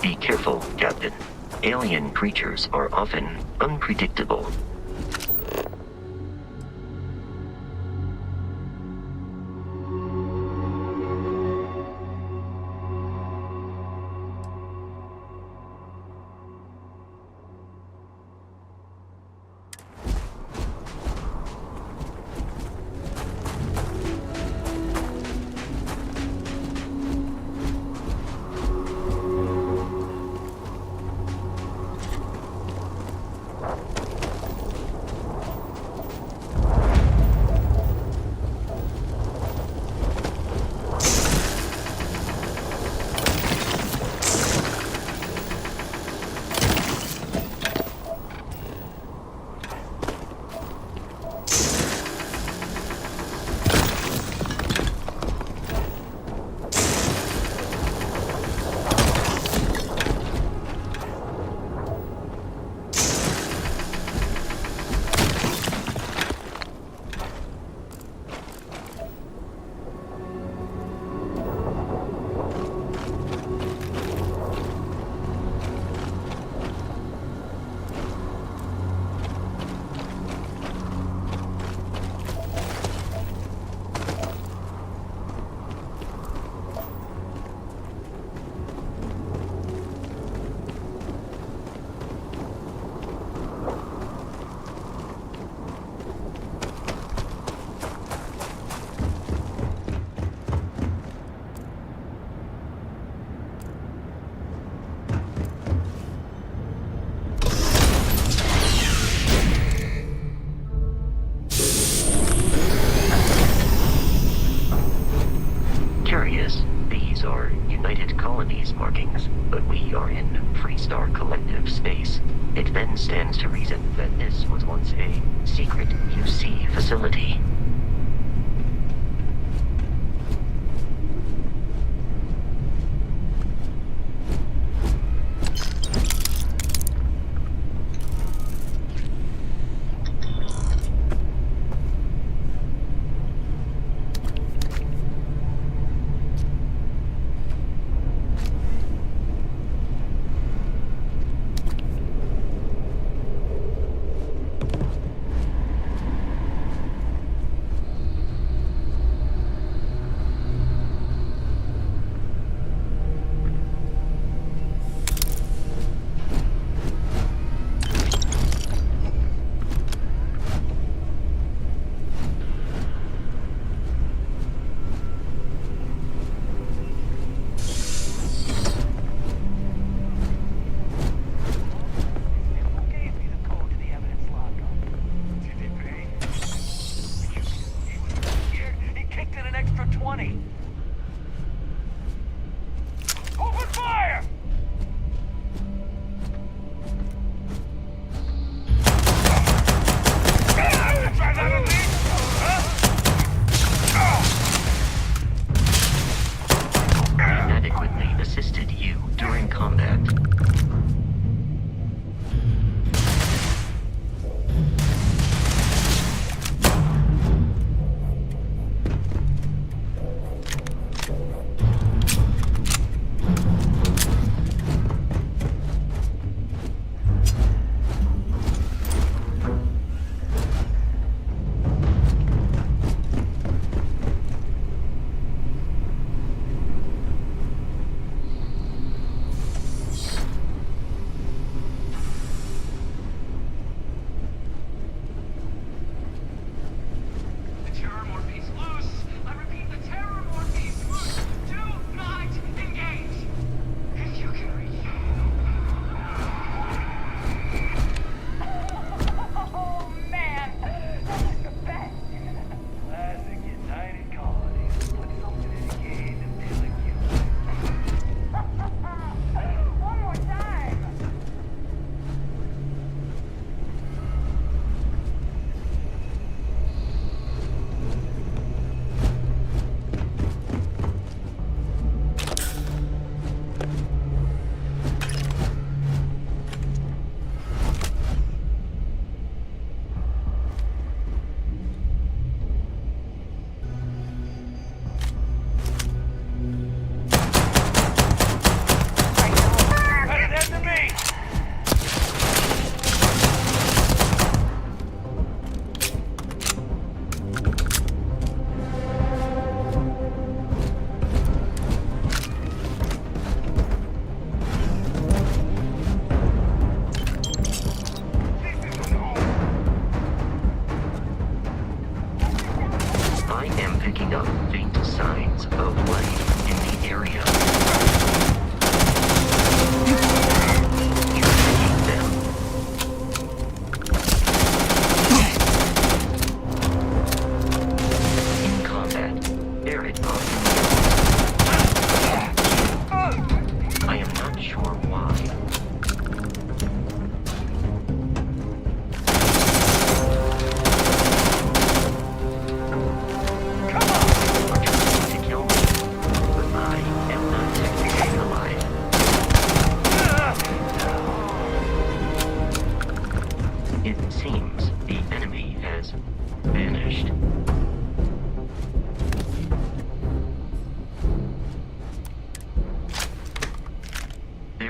Be careful, Captain. Alien creatures are often unpredictable. These are United Colonies markings, but we are in Freestar Collective space. It then stands to reason that this was once a secret UC facility.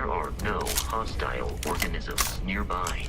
There are no hostile organisms nearby.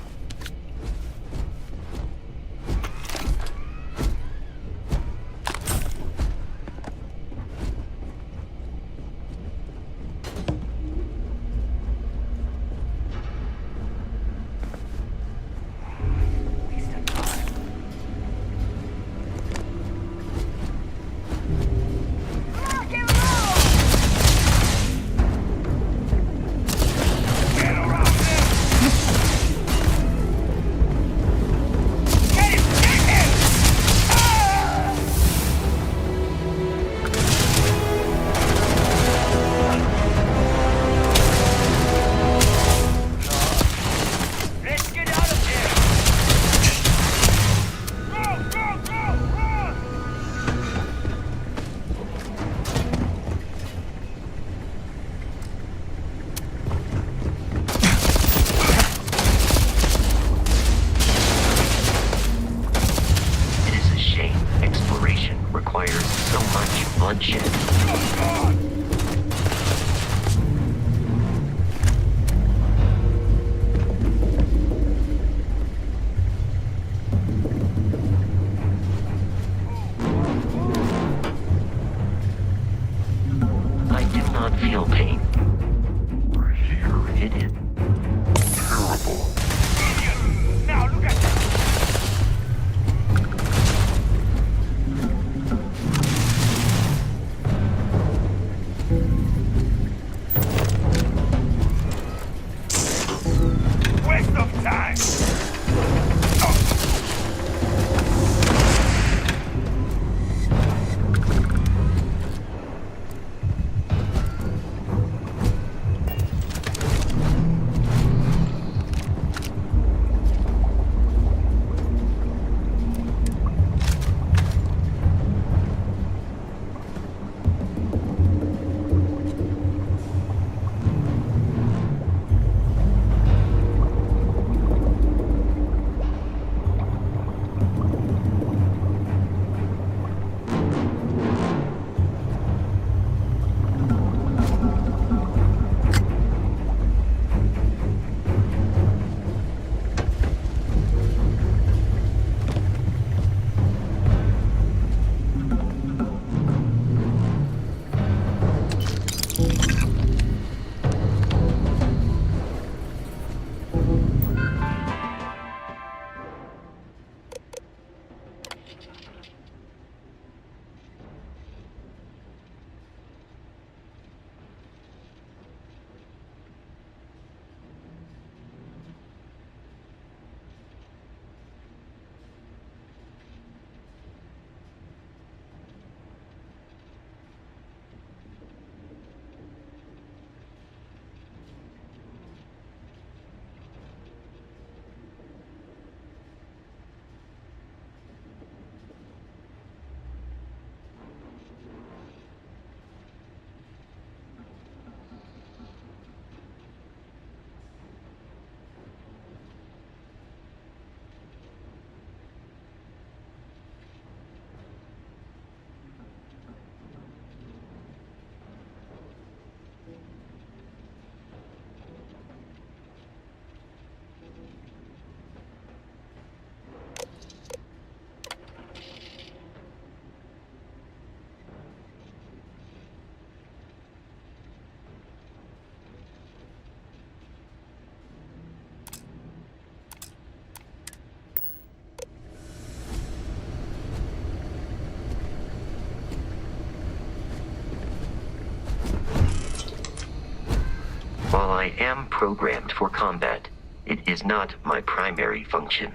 While I am programmed for combat, it is not my primary function.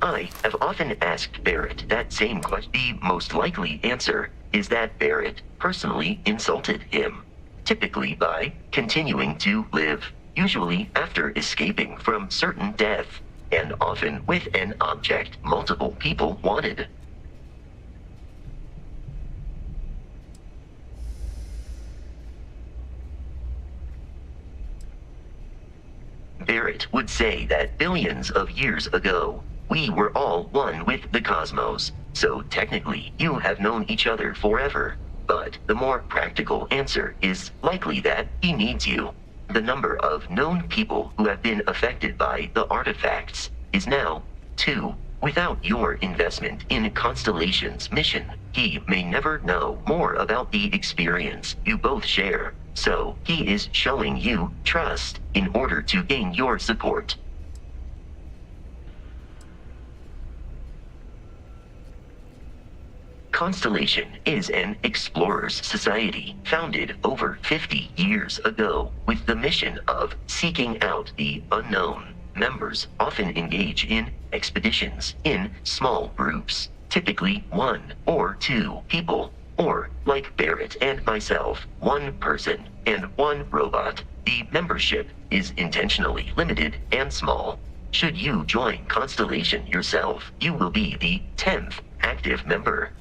I have often asked Barrett that same question. The most likely answer is that Barrett personally insulted him, typically by continuing to live, usually after escaping from certain death, and often with an object multiple people wanted. Barrett would say that billions of years ago, we were all one with the cosmos, so technically you have known each other forever. But the more practical answer is likely that he needs you. The number of known people who have been affected by the artifacts is now 2. Without your investment in Constellation's mission, he may never know more about the experience you both share. So, he is showing you trust in order to gain your support. Constellation is an explorers society founded over 50 years ago with the mission of seeking out the unknown. Members often engage in expeditions in small groups, typically 1 or 2 people, or, like Barrett and myself, 1 person and 1 robot. The membership is intentionally limited and small. Should you join Constellation yourself, you will be the 10th active member.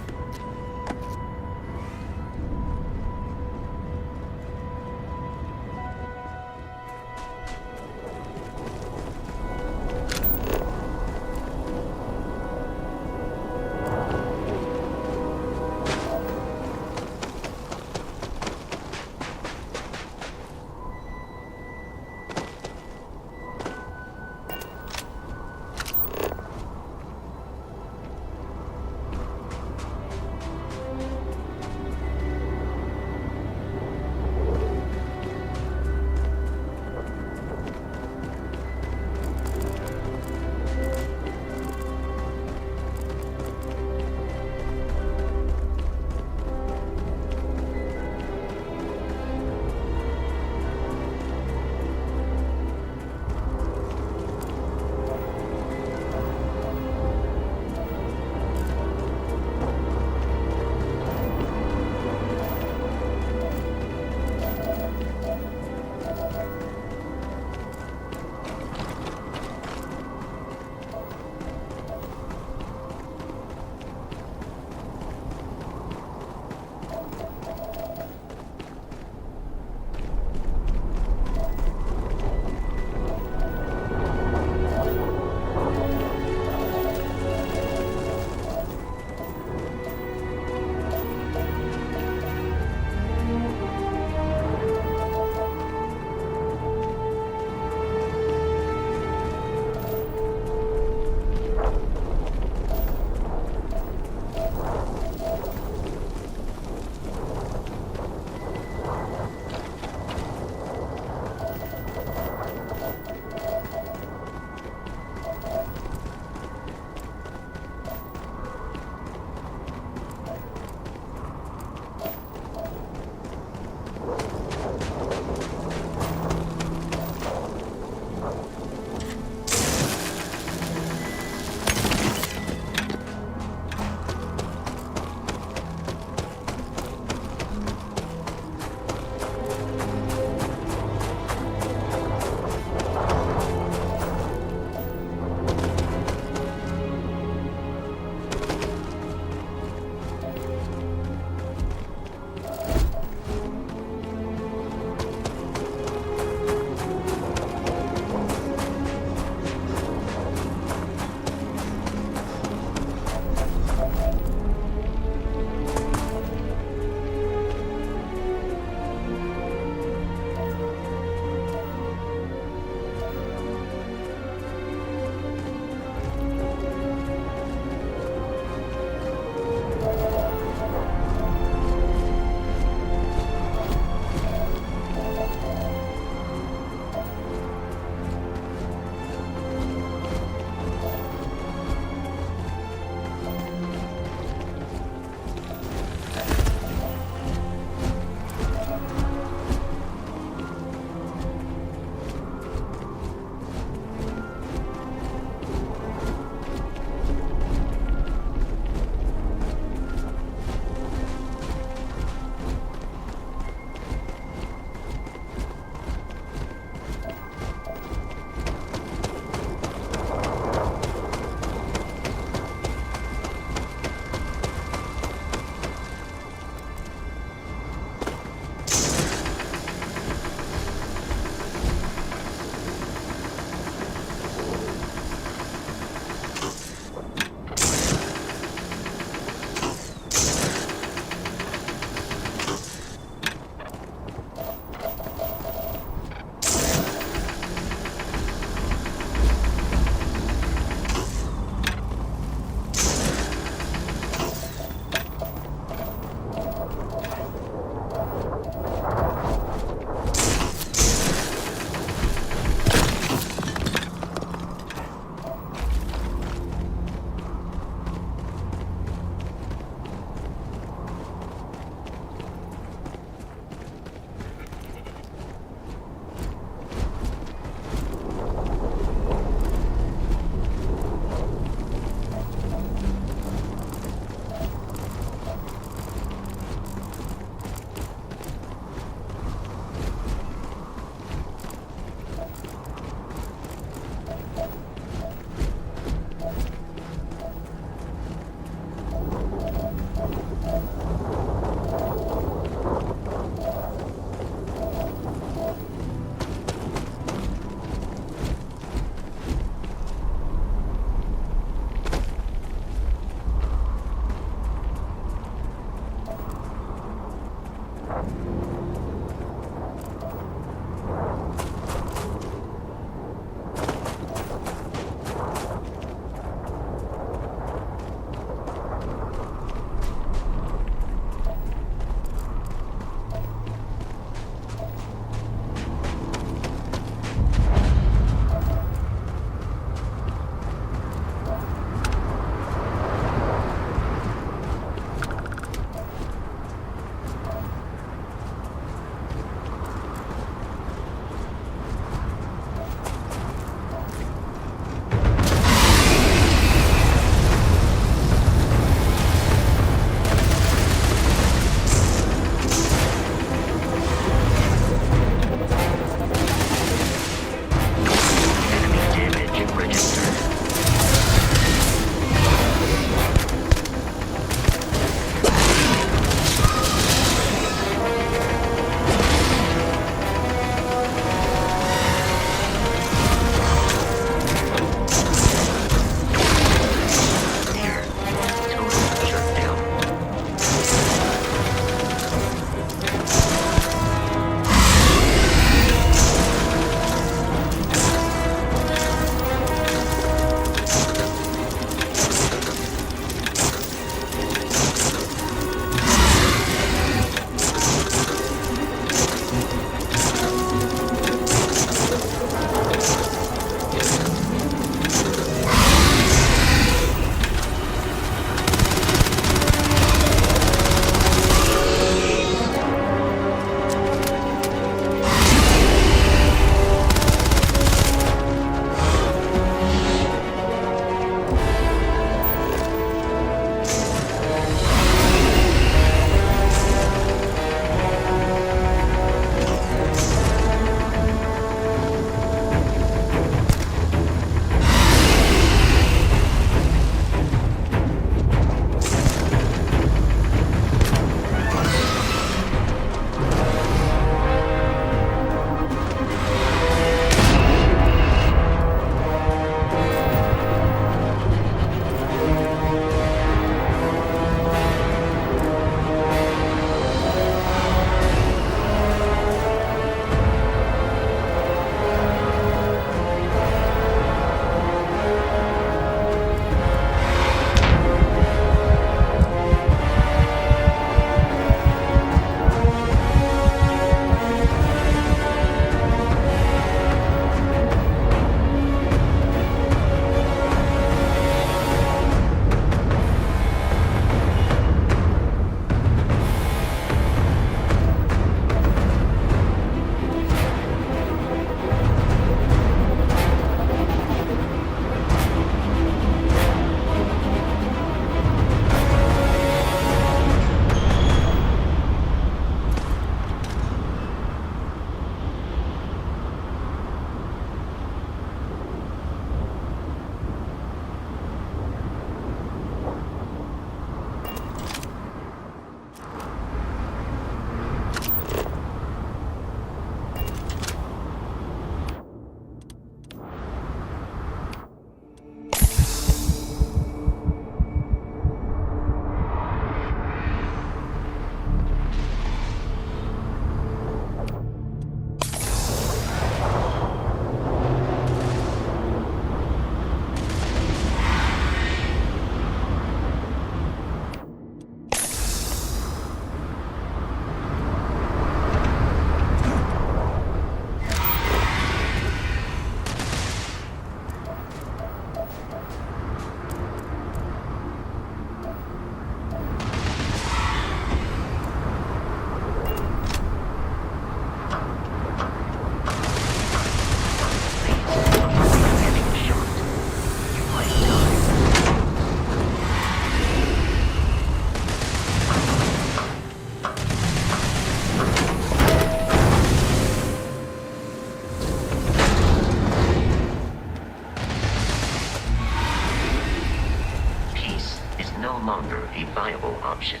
a viable option.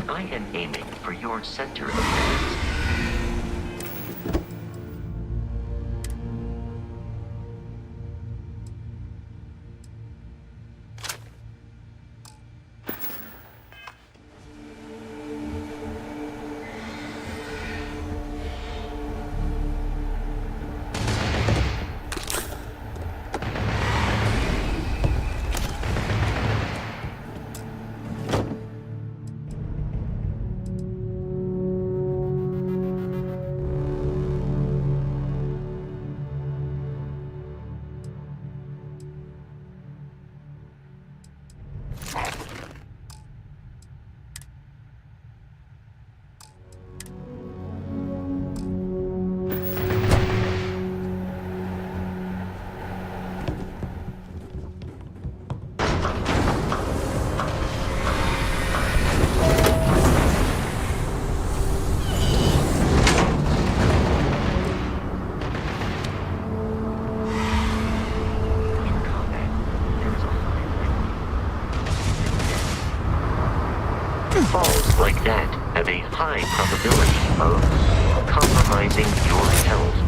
I am aiming for your center of mass. Falls like that have a high probability of compromising your health.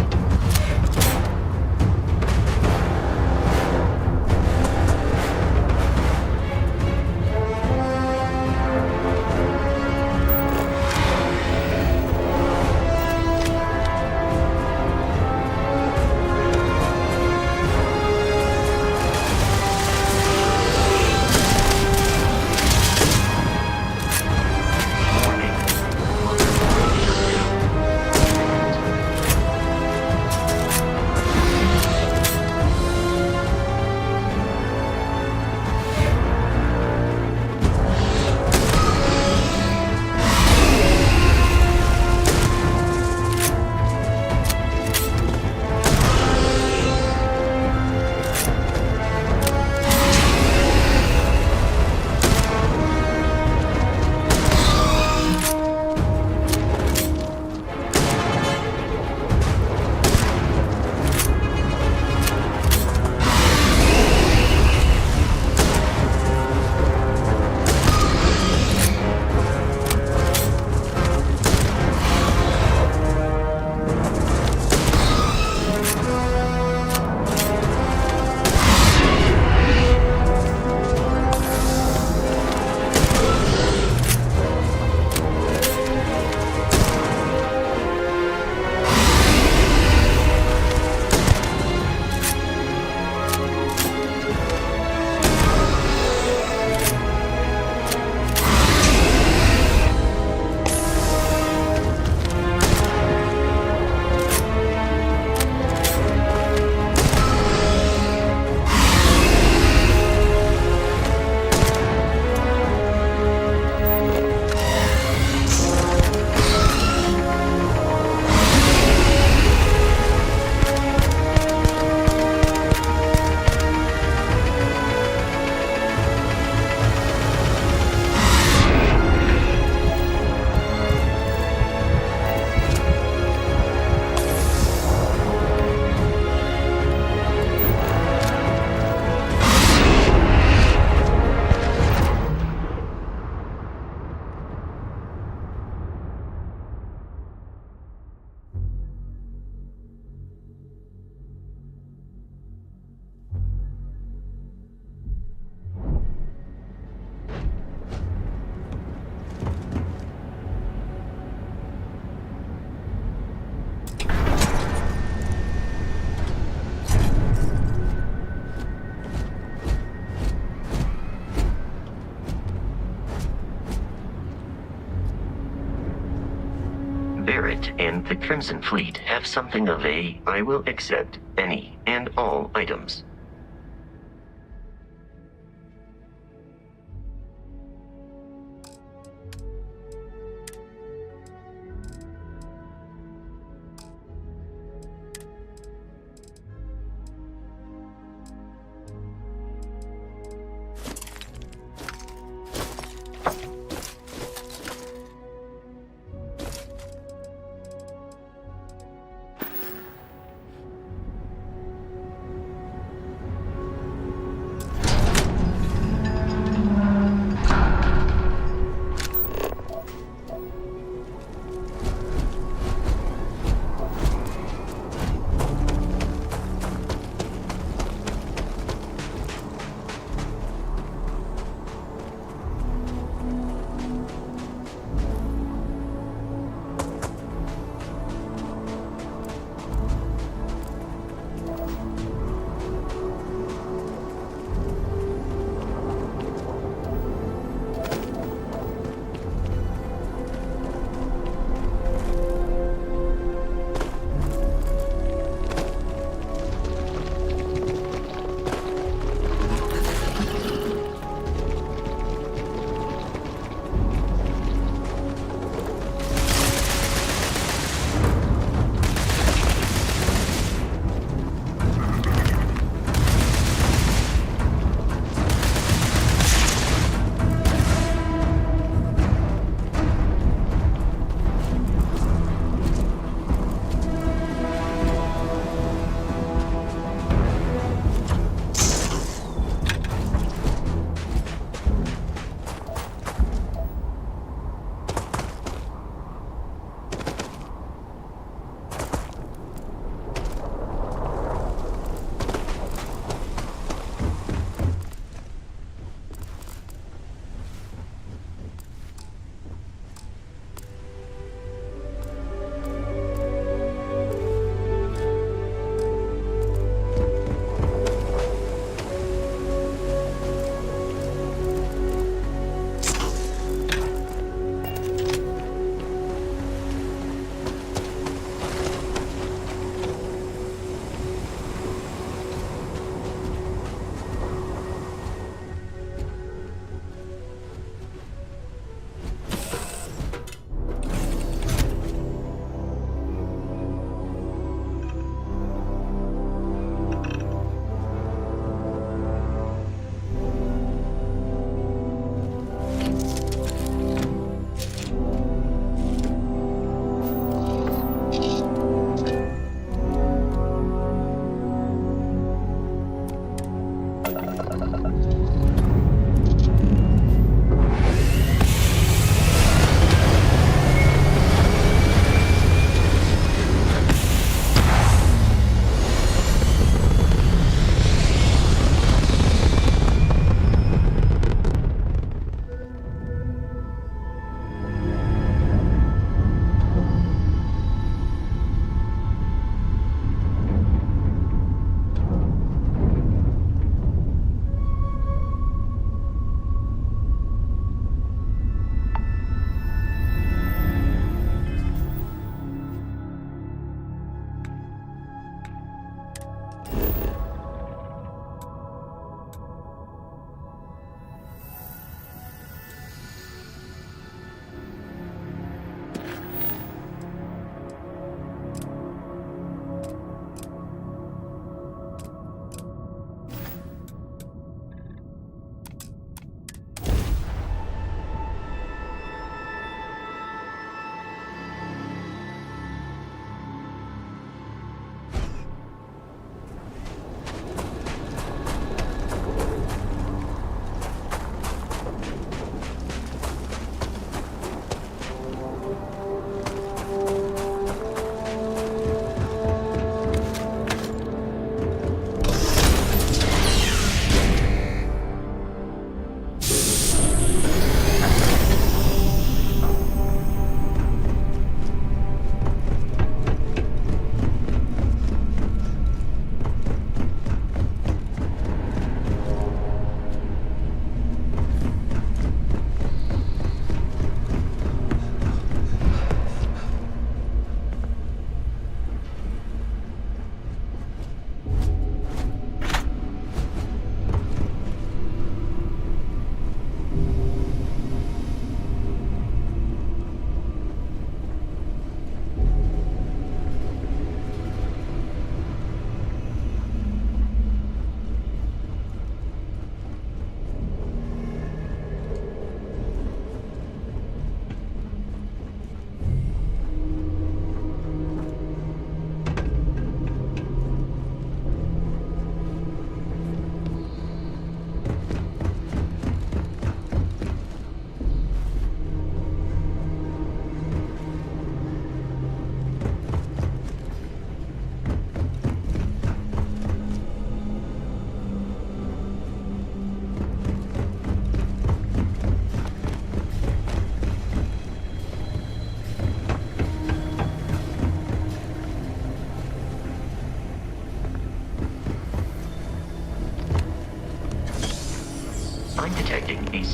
Barrett and the Crimson Fleet have something of a "I will accept any and all items."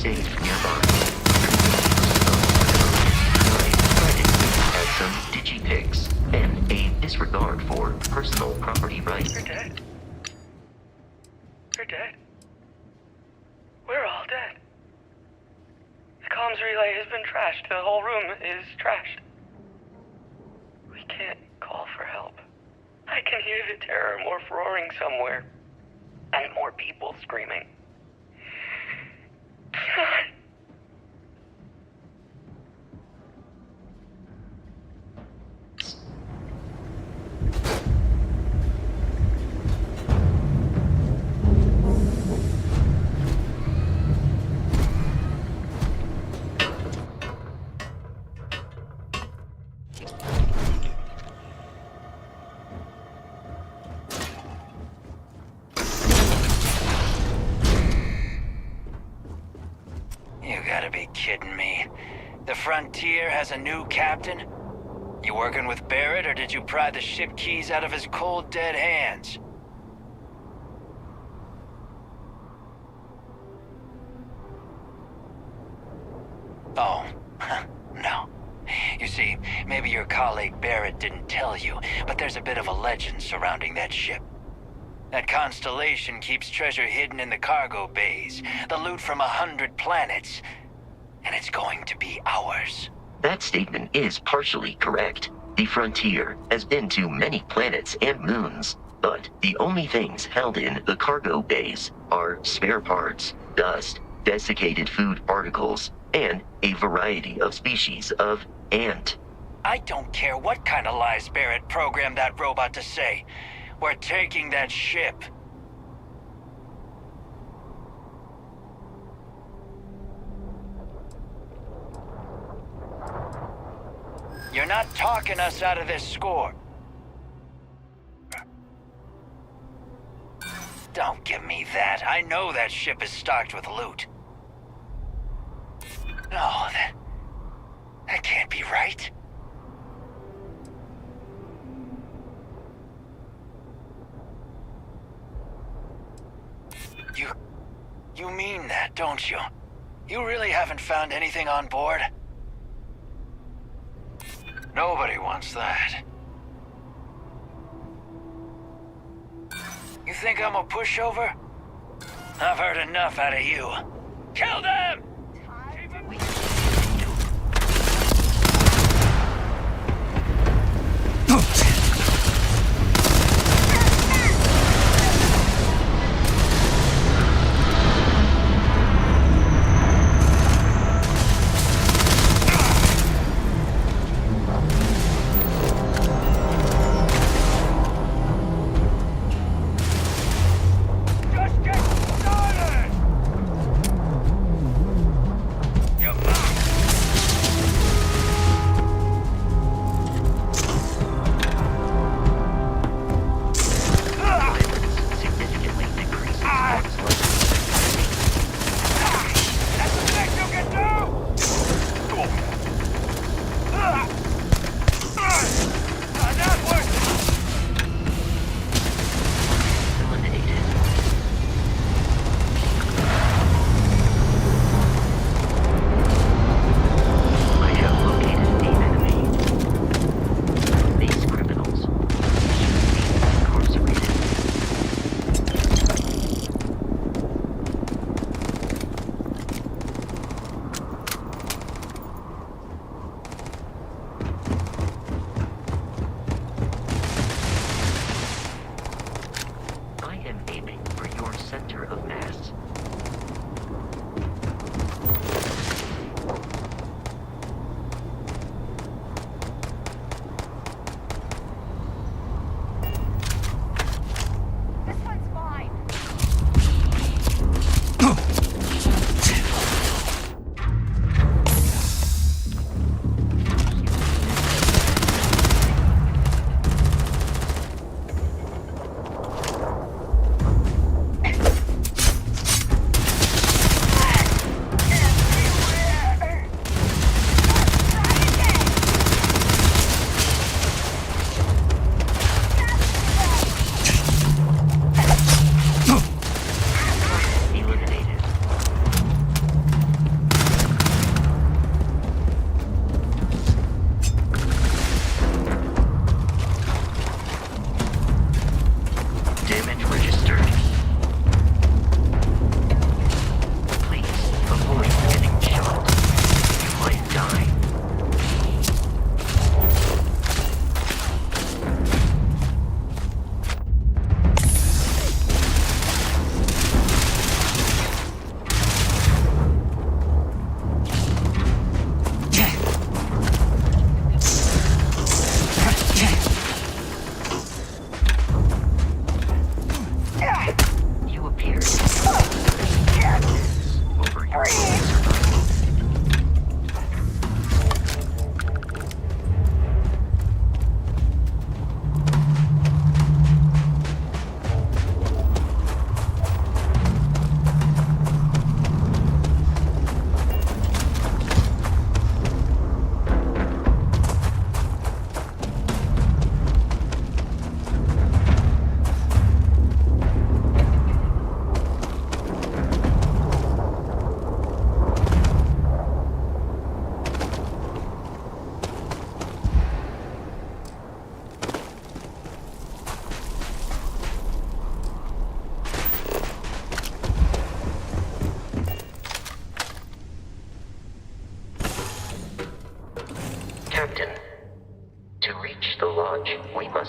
safe nearby. Had some digipics and a disregard for personal property rights. You're dead. You're dead. We're all dead. The comms relay has been trashed. The whole room is trashed. We can't call for help. I can hear the terror morph roaring somewhere. And more people screaming. God. You gotta be kidding me. The Frontier has a new captain? You working with Barrett, or did you pry the ship keys out of his cold, dead hands? Oh, no. You see, maybe your colleague Barrett didn't tell you, but there's a bit of a legend surrounding that ship. That constellation keeps treasure hidden in the cargo bays, the loot from 100 planets, and it's going to be ours. That statement is partially correct. The Frontier has been to many planets and moons, but the only things held in the cargo bays are spare parts, dust, desiccated food particles, and a variety of species of ant. I don't care what kind of lies Barrett programmed that robot to say. We're taking that ship. You're not talking us out of this score. Don't give me that. I know that ship is stocked with loot. No, that can't be right. You mean that, don't you? You really haven't found anything on board? Nobody wants that. You think I'm a pushover? I've heard enough out of you. Kill them!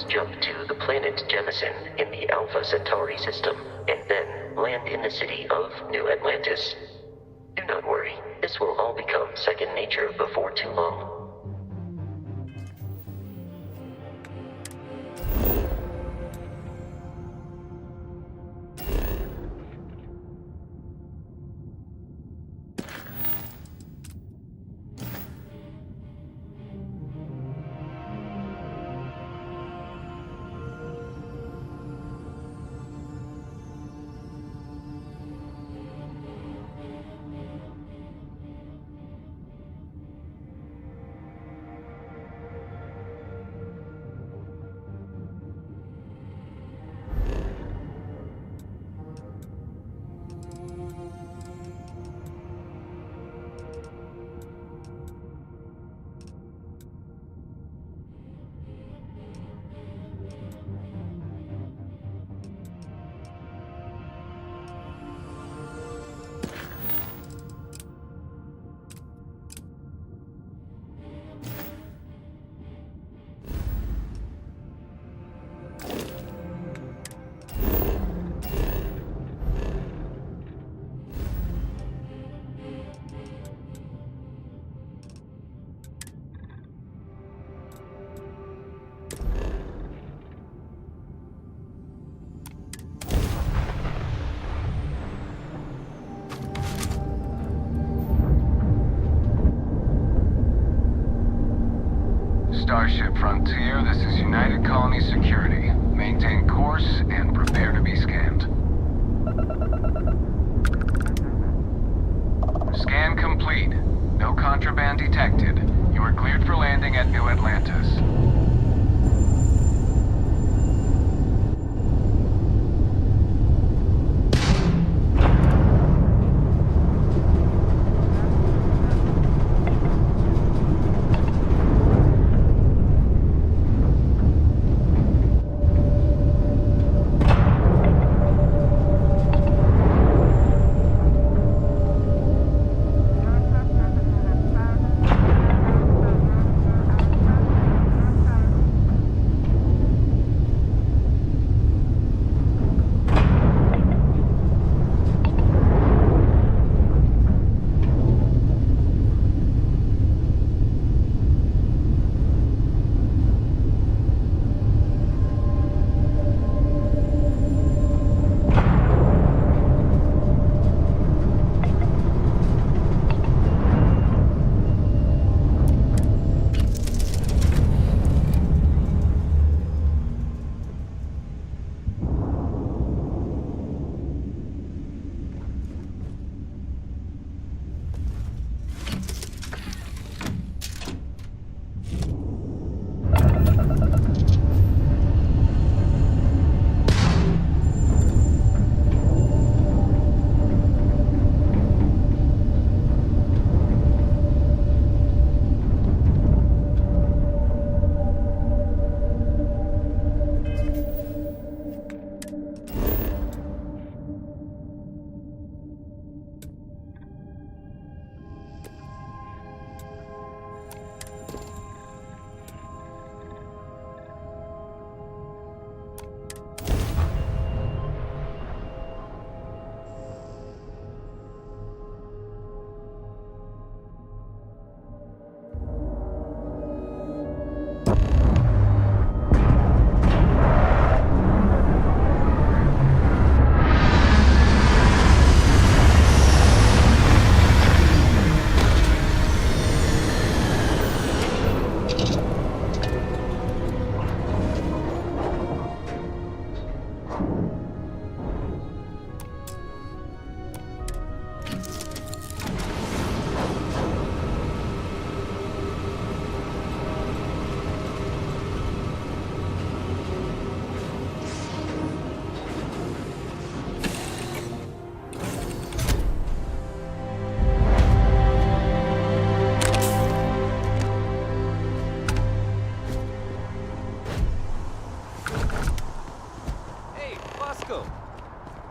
must jump to the planet Jemison in the Alpha Centauri system, and then land in the city of New Atlantis. Do not worry, this will all become second nature before too long. Starship Frontier, this is United Colony Security. Maintain course and prepare to be scanned. Scan complete. No contraband detected. You are cleared for landing at New Atlantis.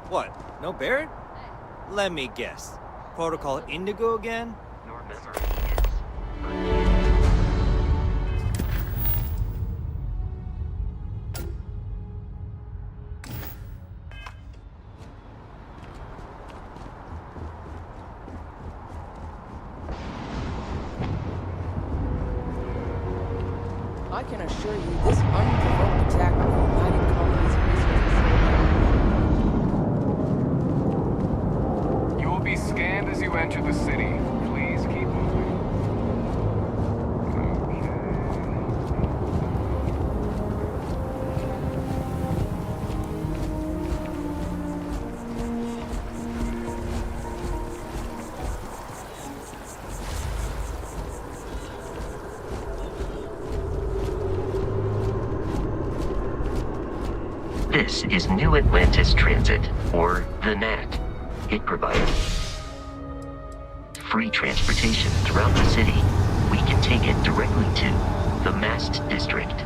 What? No Barrett? Let me guess. Protocol Indigo again? Your memory is can assure you this unprovoked attack on the United Colonies research. You will be scanned as you enter the city. Please keep moving. This is New Atlantis Transit, or the NAT. It provides free transportation throughout the city. We can take it directly to the Mast District.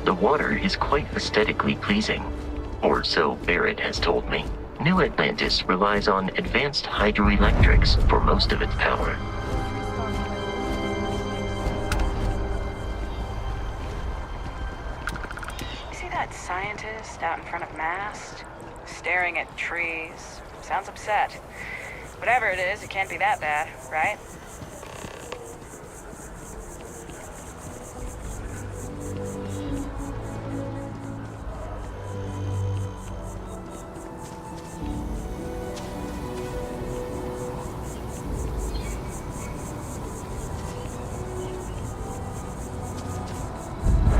The water is quite aesthetically pleasing, or so Barrett has told me. New Atlantis relies on advanced hydroelectrics for most of its power. See that scientist out in front of Mast? Staring at trees. Sounds upset. Whatever it is, it can't be that bad, right?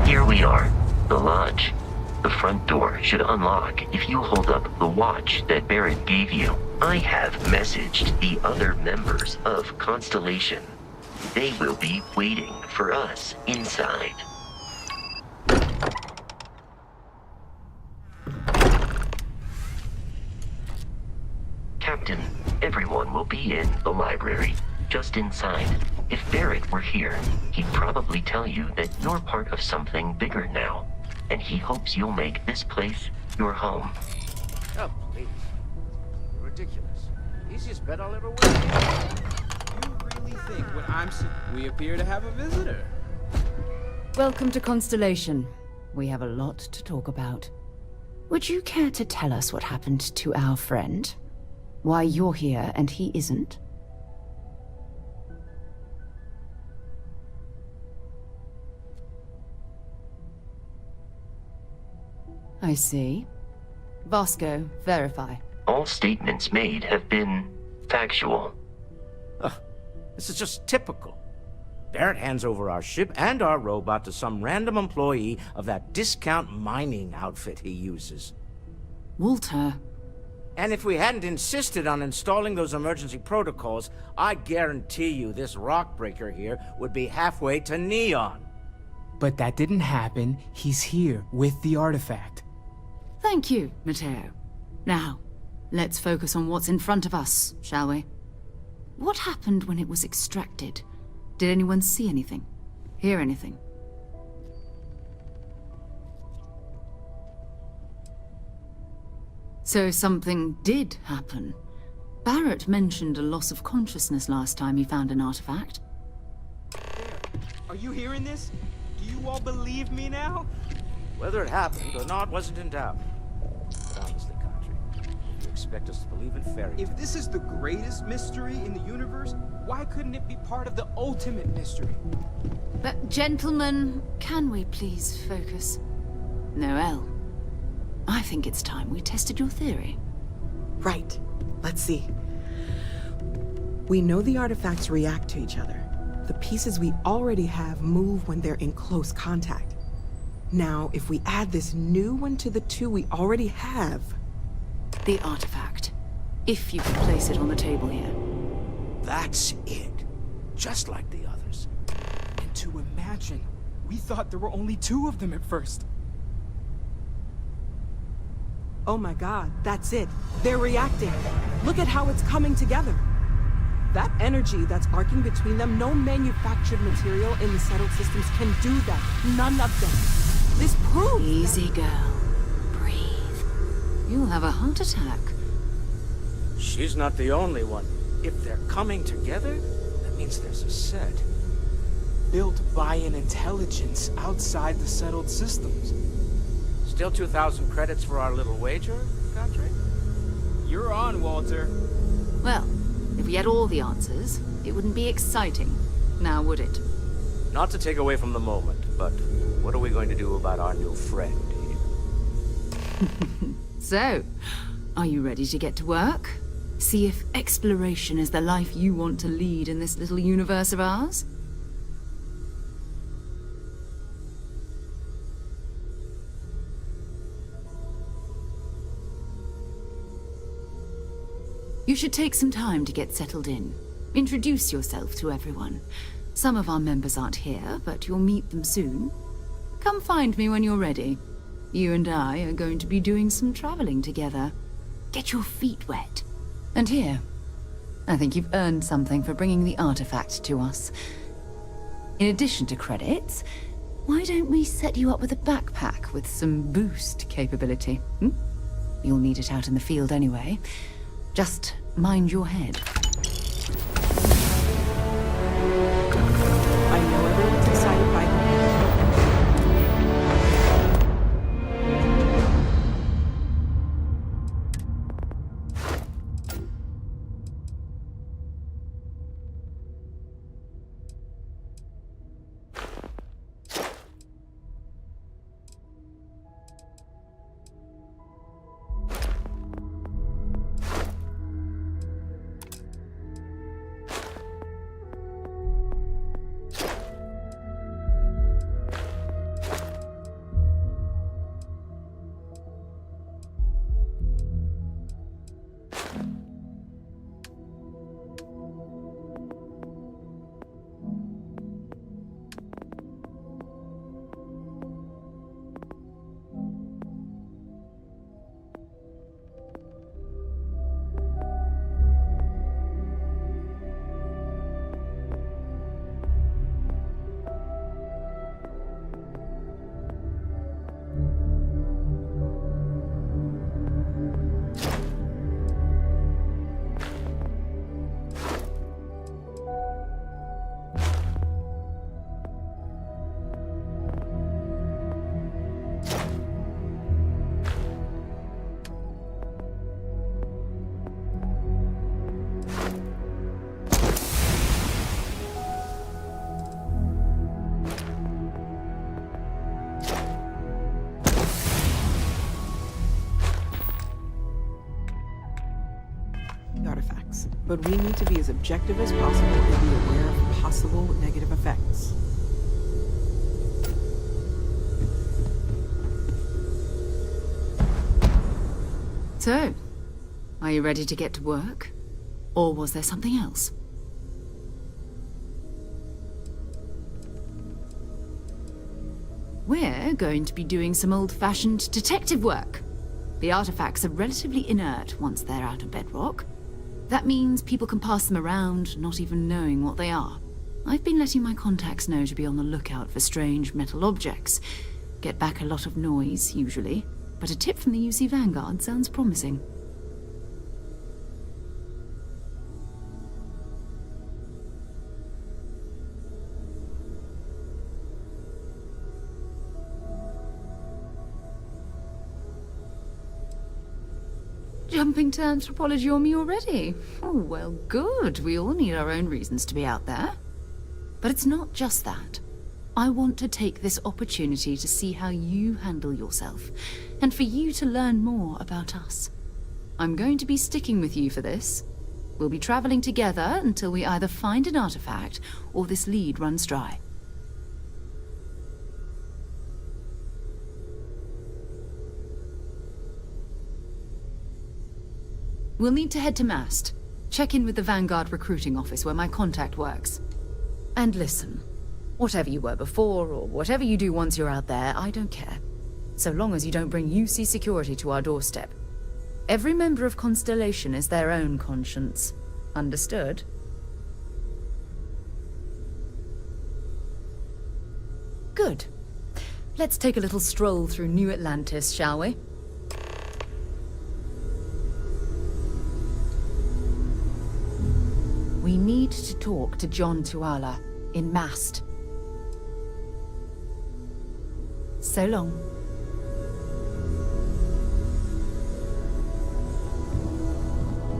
Here we are, the lodge. The front door should unlock if you hold up the watch that Barrett gave you. I have messaged the other members of Constellation. They will be waiting for us inside. Captain, everyone will be in the library, just inside. If Barrett were here, he'd probably tell you that you're part of something bigger now, and he hopes you'll make this place your home. Oh, please. You're ridiculous. Easiest bet I'll ever win. You really think what I'm saying? We appear to have a visitor. Welcome to Constellation. We have a lot to talk about. Would you care to tell us what happened to our friend? Why you're here and he isn't? I see. Vasco, verify. All statements made have been factual. Ugh, this is just typical. Barrett hands over our ship and our robot to some random employee of that discount mining outfit he uses. Walter. And if we hadn't insisted on installing those emergency protocols, I guarantee you this rock breaker here would be halfway to Neon. But that didn't happen. He's here with the artifact. Thank you, Matteo. Now, let's focus on what's in front of us, shall we? What happened when it was extracted? Did anyone see anything? Hear anything? So something did happen. Barrett mentioned a loss of consciousness last time he found an artifact. Are you hearing this? Do you all believe me now? Whether it happened or not wasn't in doubt. But honestly, Country, you expect us to believe in fairy tales? If this is the greatest mystery in the universe, why couldn't it be part of the ultimate mystery? But gentlemen, can we please focus? Noel, I think it's time we tested your theory. Right. Let's see. We know the artifacts react to each other. The pieces we already have move when they're in close contact. Now, if we add this new one to the two we already have... The artifact. If you can place it on the table here. That's it. Just like the others. And to imagine, we thought there were only 2 of them at first. Oh my god, that's it. They're reacting. Look at how it's coming together. That energy that's arcing between them, no manufactured material in the settled systems can do that. None of them. This proves... Easy, girl. Breathe. You'll have a heart attack. She's not the only one. If they're coming together, that means there's a set. Built by an intelligence outside the settled systems. Still 2,000 credits for our little wager, Patrick? You're on, Walter. Well, if we had all the answers, it wouldn't be exciting, now would it? Not to take away from the moment, but what are we going to do about our new friend here? So, are you ready to get to work? See if exploration is the life you want to lead in this little universe of ours? You should take some time to get settled in. Introduce yourself to everyone. Some of our members aren't here, but you'll meet them soon. Come find me when you're ready. You and I are going to be doing some traveling together. Get your feet wet. And here, I think you've earned something for bringing the artifact to us. In addition to credits, why don't we set you up with a backpack with some boost capability? You'll need it out in the field anyway. Just mind your head. I know everyone's excited by the... artifacts, but we need to be as objective as possible and be aware of possible negative effects. So, are you ready to get to work? Or was there something else? We're going to be doing some old-fashioned detective work. The artifacts are relatively inert once they're out of bedrock. That means people can pass them around, not even knowing what they are. I've been letting my contacts know to be on the lookout for strange metal objects. Get back a lot of noise, usually, but a tip from the UC Vanguard sounds promising. Jumping to anthropology on me already? Oh, well, good. We all need our own reasons to be out there. But it's not just that. I want to take this opportunity to see how you handle yourself, and for you to learn more about us. I'm going to be sticking with you for this. We'll be traveling together until we either find an artifact or this lead runs dry. We'll need to head to Mast. Check in with the Vanguard recruiting office where my contact works. And listen, whatever you were before, or whatever you do once you're out there, I don't care. So long as you don't bring UC security to our doorstep. Every member of Constellation is their own conscience. Understood? Good. Let's take a little stroll through New Atlantis, shall we? We need to talk to John Tuala in Mast. So long.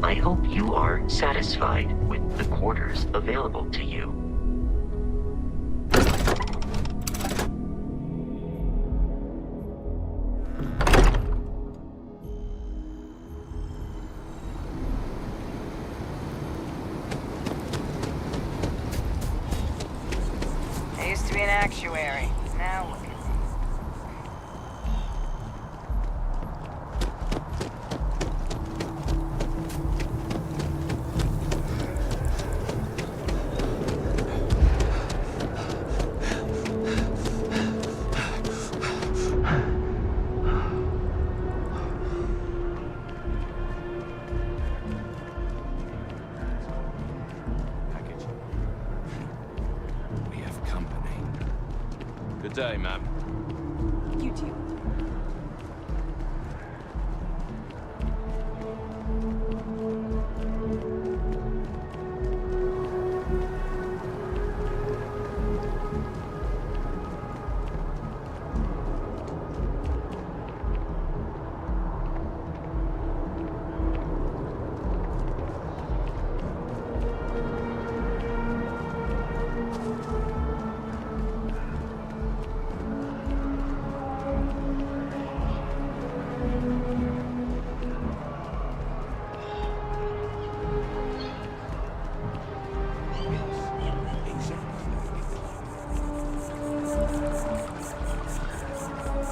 I hope you are satisfied with the quarters available to you. I used to be an actuary. Now look at me. We have company. Good day, ma'am. You too.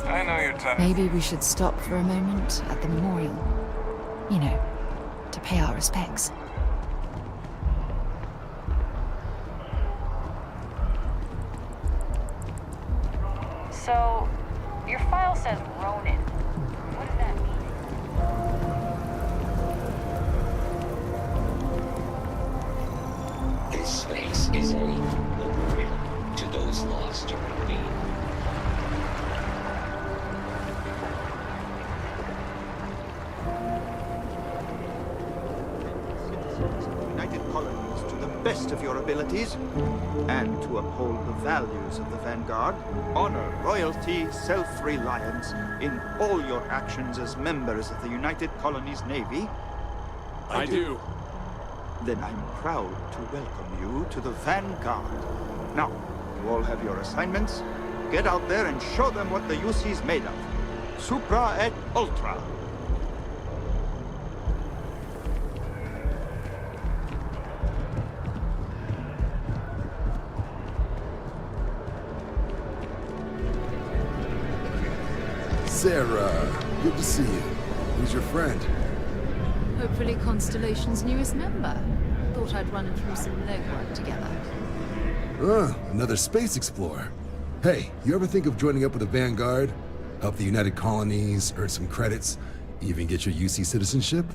I know you're tired. Maybe we should stop for a moment at the memorial. You know, to pay our respects. So, your file says Ronin. What does that mean? This space is a memorial to those lost to remain. United Colonies to the best of your abilities, and to uphold the values of the Vanguard, honor royalty, self-reliance in all your actions as members of the United Colonies Navy. I do. Then I'm proud to welcome you to the Vanguard. Now, you all have your assignments. Get out there and show them what the UC's made of. Supra et Ultra. Sarah, good to see you. Who's your friend? Hopefully Constellation's newest member. Thought I'd run through some legwork together. Another space explorer. Hey, you ever think of joining up with the Vanguard? Help the United Colonies, earn some credits, even get your UC citizenship?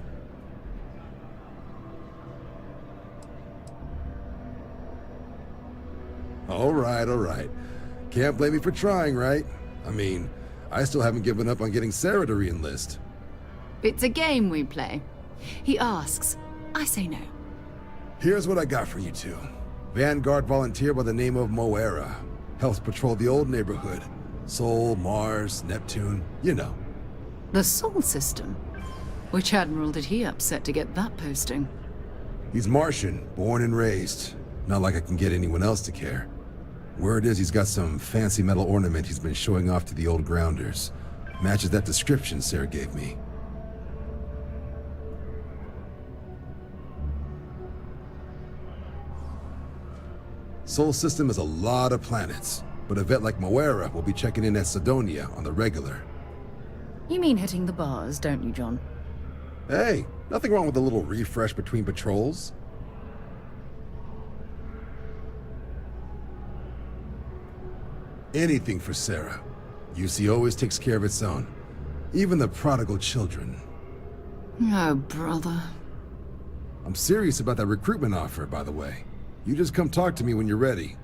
All right. Can't blame me for trying, right? I mean, I still haven't given up on getting Sarah to re-enlist. It's a game we play. He asks, I say no. Here's what I got for you two. Vanguard volunteer by the name of Moera. Helps patrol the old neighborhood. Sol, Mars, Neptune, you know. The Sol system? Which admiral did he upset to get that posting? He's Martian, born and raised. Not like I can get anyone else to care. Word is he's got some fancy metal ornament he's been showing off to the old grounders. Matches that description Sarah gave me. Sol system has a lot of planets, but a vet like Moera will be checking in at Sidonia on the regular. You mean hitting the bars, don't you, John? Hey, nothing wrong with a little refresh between patrols. Anything for Sarah. UC always takes care of its own. Even the prodigal children. Oh, brother. I'm serious about that recruitment offer, by the way. You just come talk to me when you're ready.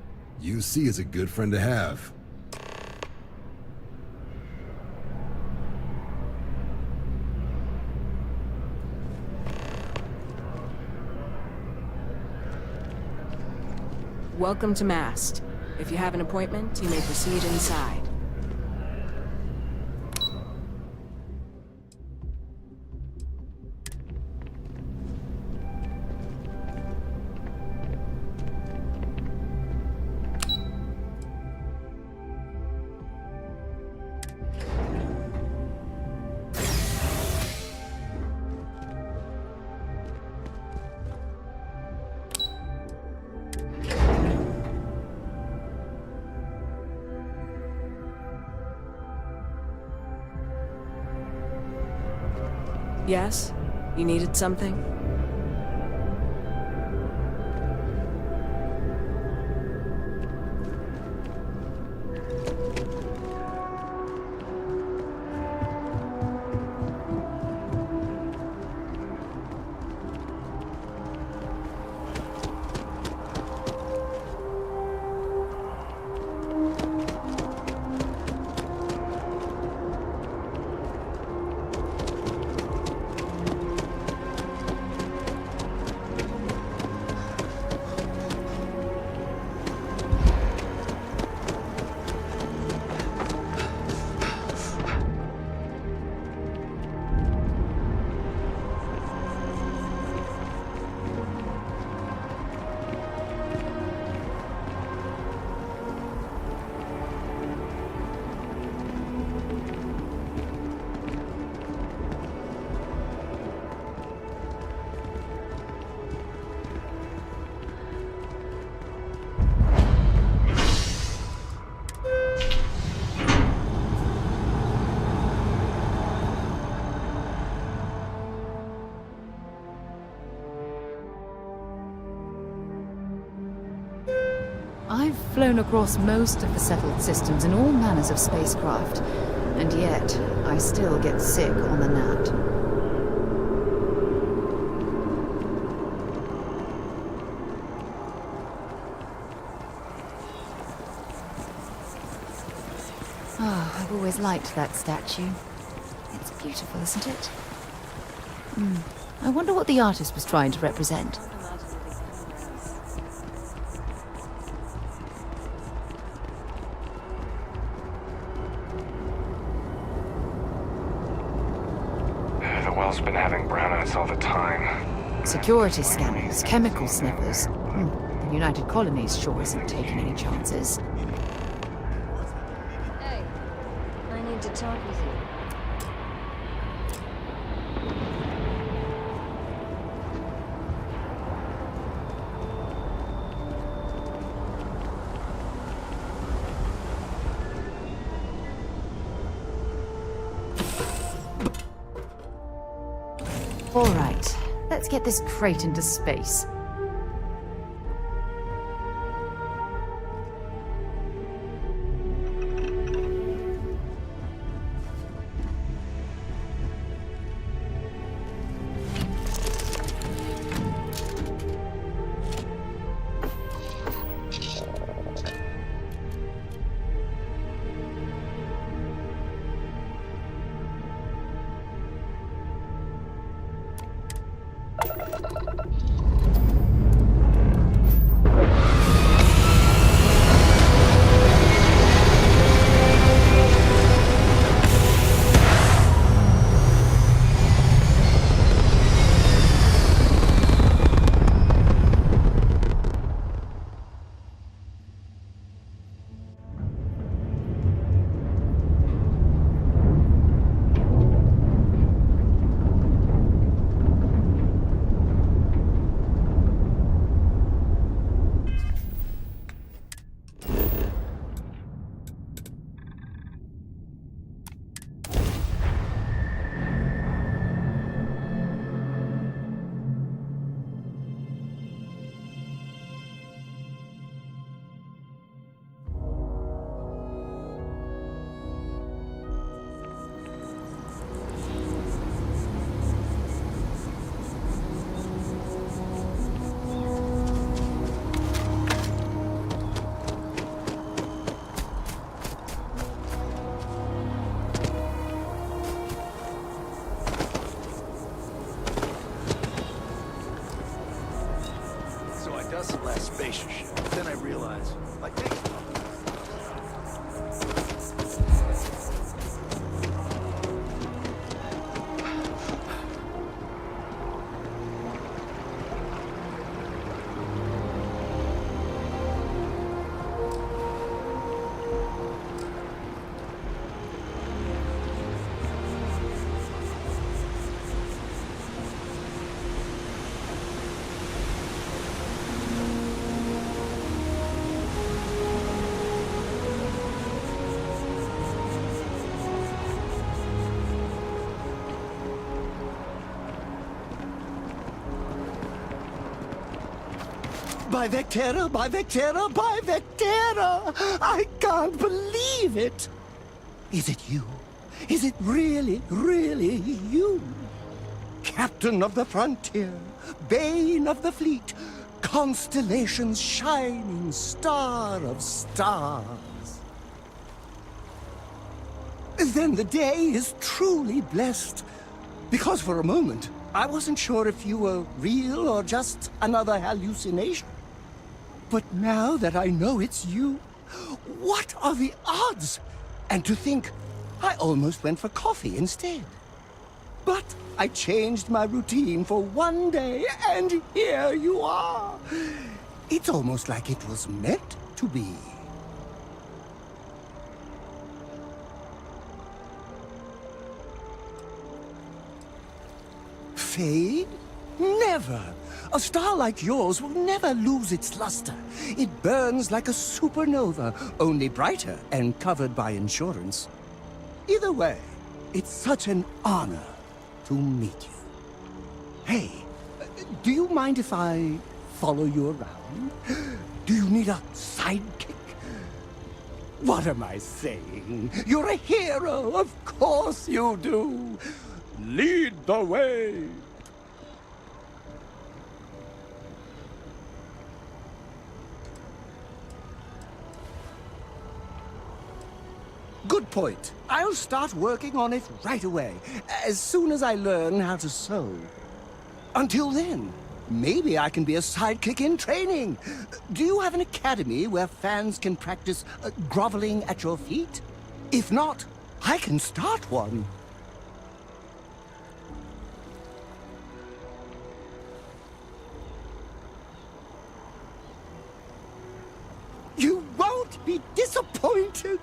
UC is a good friend to have. Welcome to Mast. If you have an appointment, you may proceed inside. Yes? You needed something? I've flown across most of the settled systems in all manners of spacecraft, and yet I still get sick on the nat. Ah, I've always liked that statue. It's beautiful, isn't it? I wonder what the artist was trying to represent. The well's been having brownouts all the time. Security scanners, chemical sniffers. The United Colonies sure isn't taking any chances. Hey, I need to talk with you. All right, let's get this crate into space. Spaceship. Then I realized realize. Like me. By Vectera, by Vectera, by Vectera! I can't believe it! Is it you? Is it really, really you? Captain of the frontier, bane of the fleet, constellation's shining star of stars. Then the day is truly blessed, because for a moment, I wasn't sure if you were real or just another hallucination. But now that I know it's you, what are the odds? And to think, I almost went for coffee instead. But I changed my routine for one day, and here you are. It's almost like it was meant to be. Fade? Never! A star like yours will never lose its luster. It burns like a supernova, only brighter and covered by insurance. Either way, it's such an honor to meet you. Hey, do you mind if I follow you around? Do you need a sidekick? What am I saying? You're a hero, of course you do. Lead the way. Good point. I'll start working on it right away, as soon as I learn how to sew. Until then, maybe I can be a sidekick in training. Do you have an academy where fans can practice groveling at your feet? If not, I can start one. You won't be disappointed.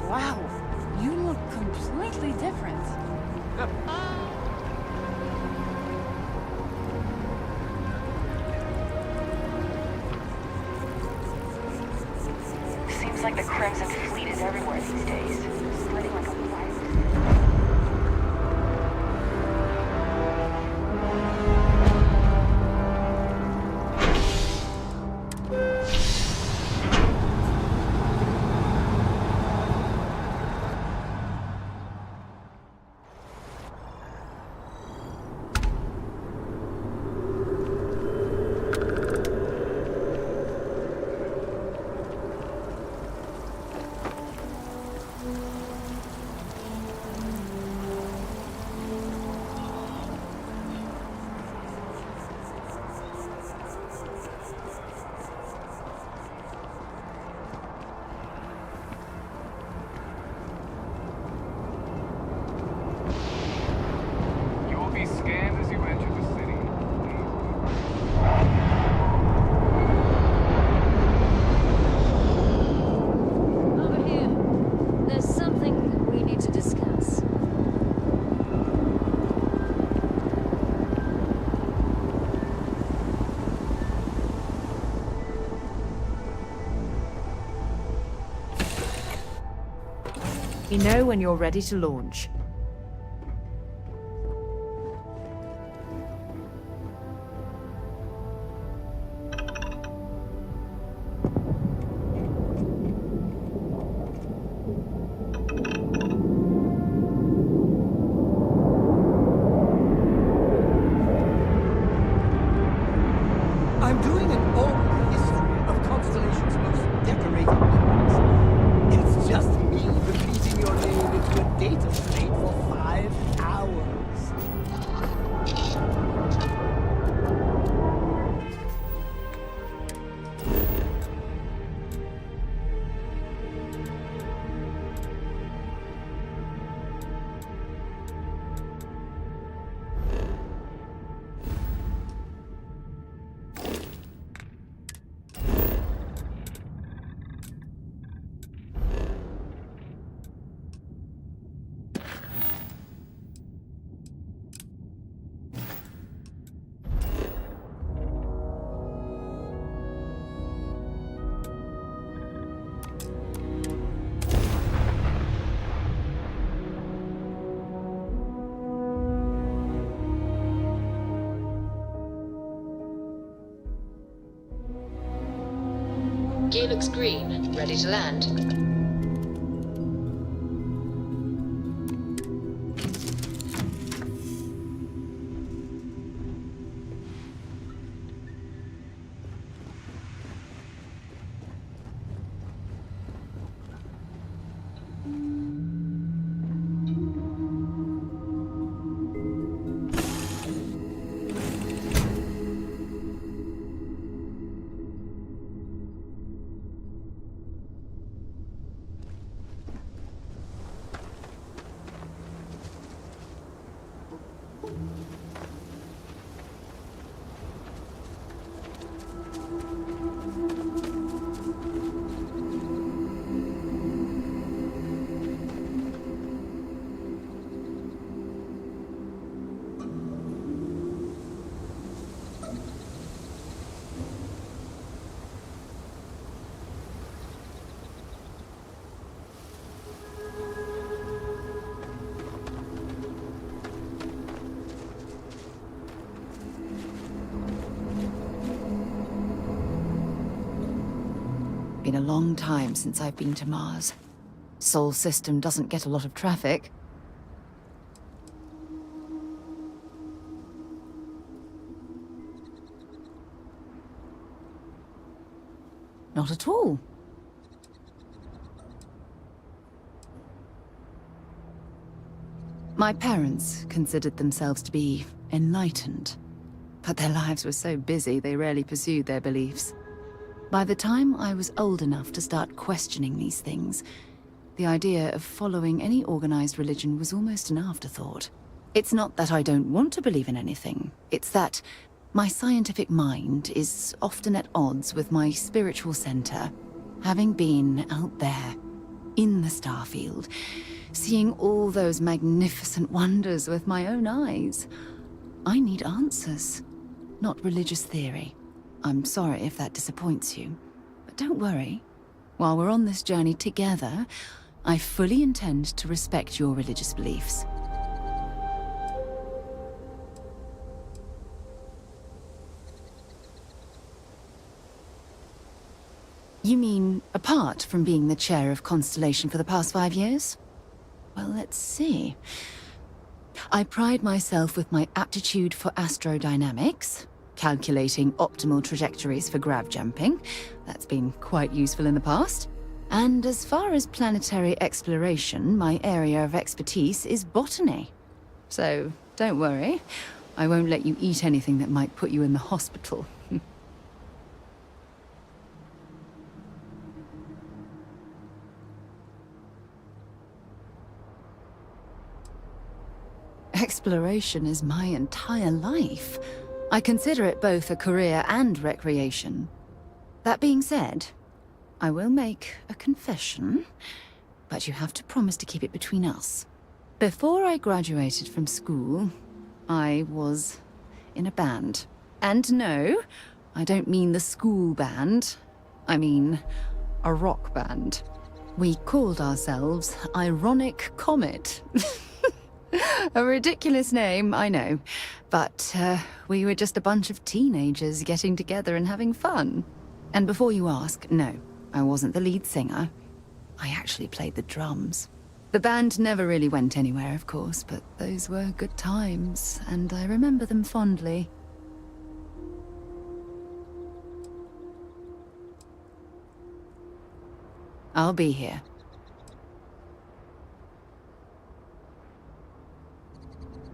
Wow, you look completely different. Seems like the Crimson Fleet is everywhere these days, spreading like a virus. Let me know when you're ready to launch. I'm doing an oral history of Constellation's most decorated members. It's just me repeating your name into a data slate for 5 hours. Gear looks green. Ready to land. Been a long time since I've been to Mars. Sol system doesn't get a lot of traffic. Not at all. My parents considered themselves to be enlightened, but their lives were so busy they rarely pursued their beliefs. By the time I was old enough to start questioning these things, the idea of following any organized religion was almost an afterthought. It's not that I don't want to believe in anything, it's that my scientific mind is often at odds with my spiritual center. Having been out there, in the Starfield, seeing all those magnificent wonders with my own eyes, I need answers, not religious theory. I'm sorry if that disappoints you, but don't worry. While we're on this journey together, I fully intend to respect your religious beliefs. You mean, apart from being the chair of Constellation for the past 5 years? Well, let's see. I pride myself with my aptitude for astrodynamics, calculating optimal trajectories for grav jumping. That's been quite useful in the past. And as far as planetary exploration, my area of expertise is botany. So, don't worry. I won't let you eat anything that might put you in the hospital. Exploration is my entire life. I consider it both a career and recreation. That being said, I will make a confession, but you have to promise to keep it between us. Before I graduated from school, I was in a band. And no, I don't mean the school band. I mean a rock band. We called ourselves Ironic Comet. A ridiculous name, I know. But we were just a bunch of teenagers getting together and having fun. And before you ask, no, I wasn't the lead singer. I actually played the drums. The band never really went anywhere, of course, but those were good times, and I remember them fondly. I'll be here.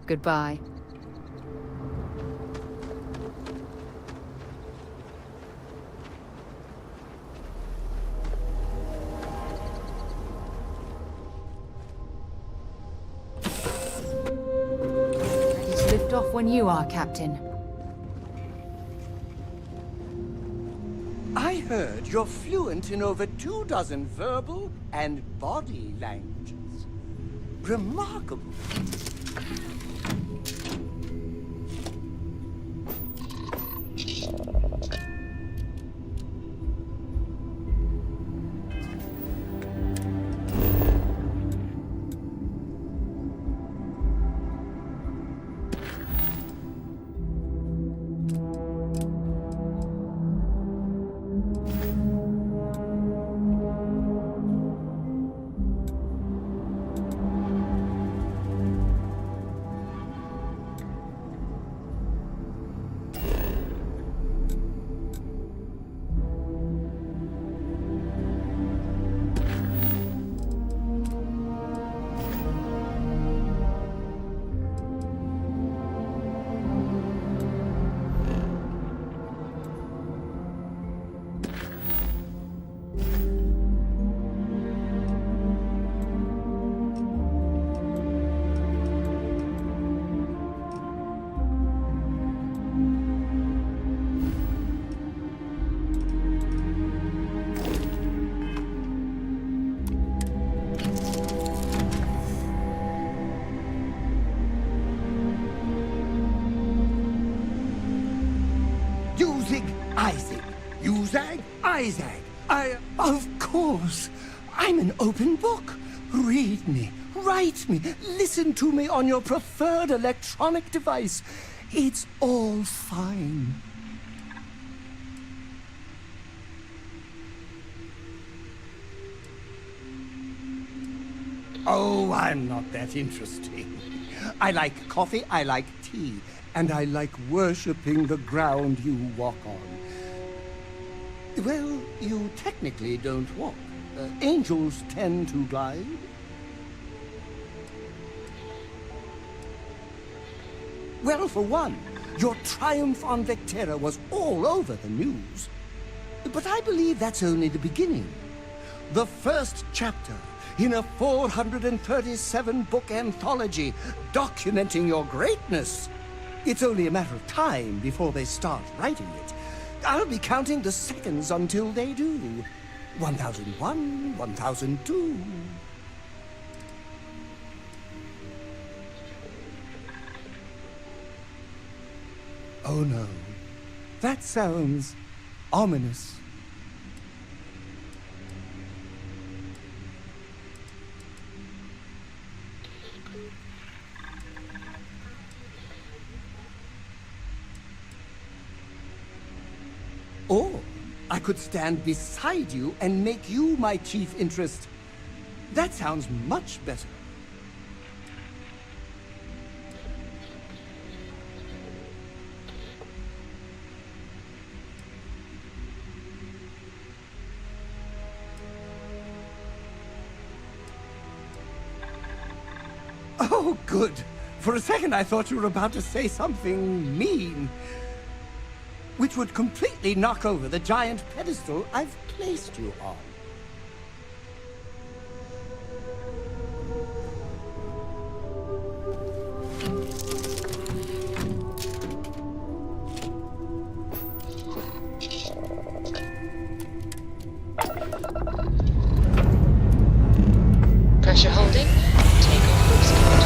Goodbye. Ready to lift off when you are, Captain. I heard you're fluent in over 24 verbal and body languages. Remarkable. Isaac, of course. I'm an open book. Read me, write me, listen to me on your preferred electronic device. It's all fine. Oh, I'm not that interesting. I like coffee, I like tea, and I like worshipping the ground you walk on. Well, you technically don't walk. Angels tend to glide. Well, for one, your triumph on Vectera was all over the news. But I believe that's only the beginning. The first chapter in a 437-book anthology documenting your greatness. It's only a matter of time before they start writing it. I'll be counting the seconds until they do. 1001, 1002. Oh no, that sounds ominous. Or I could stand beside you and make you my chief interest. That sounds much better. Oh, good. For a second I thought you were about to say something mean, which would completely knock over the giant pedestal I've placed you on. Pressure holding. Take off cruise code.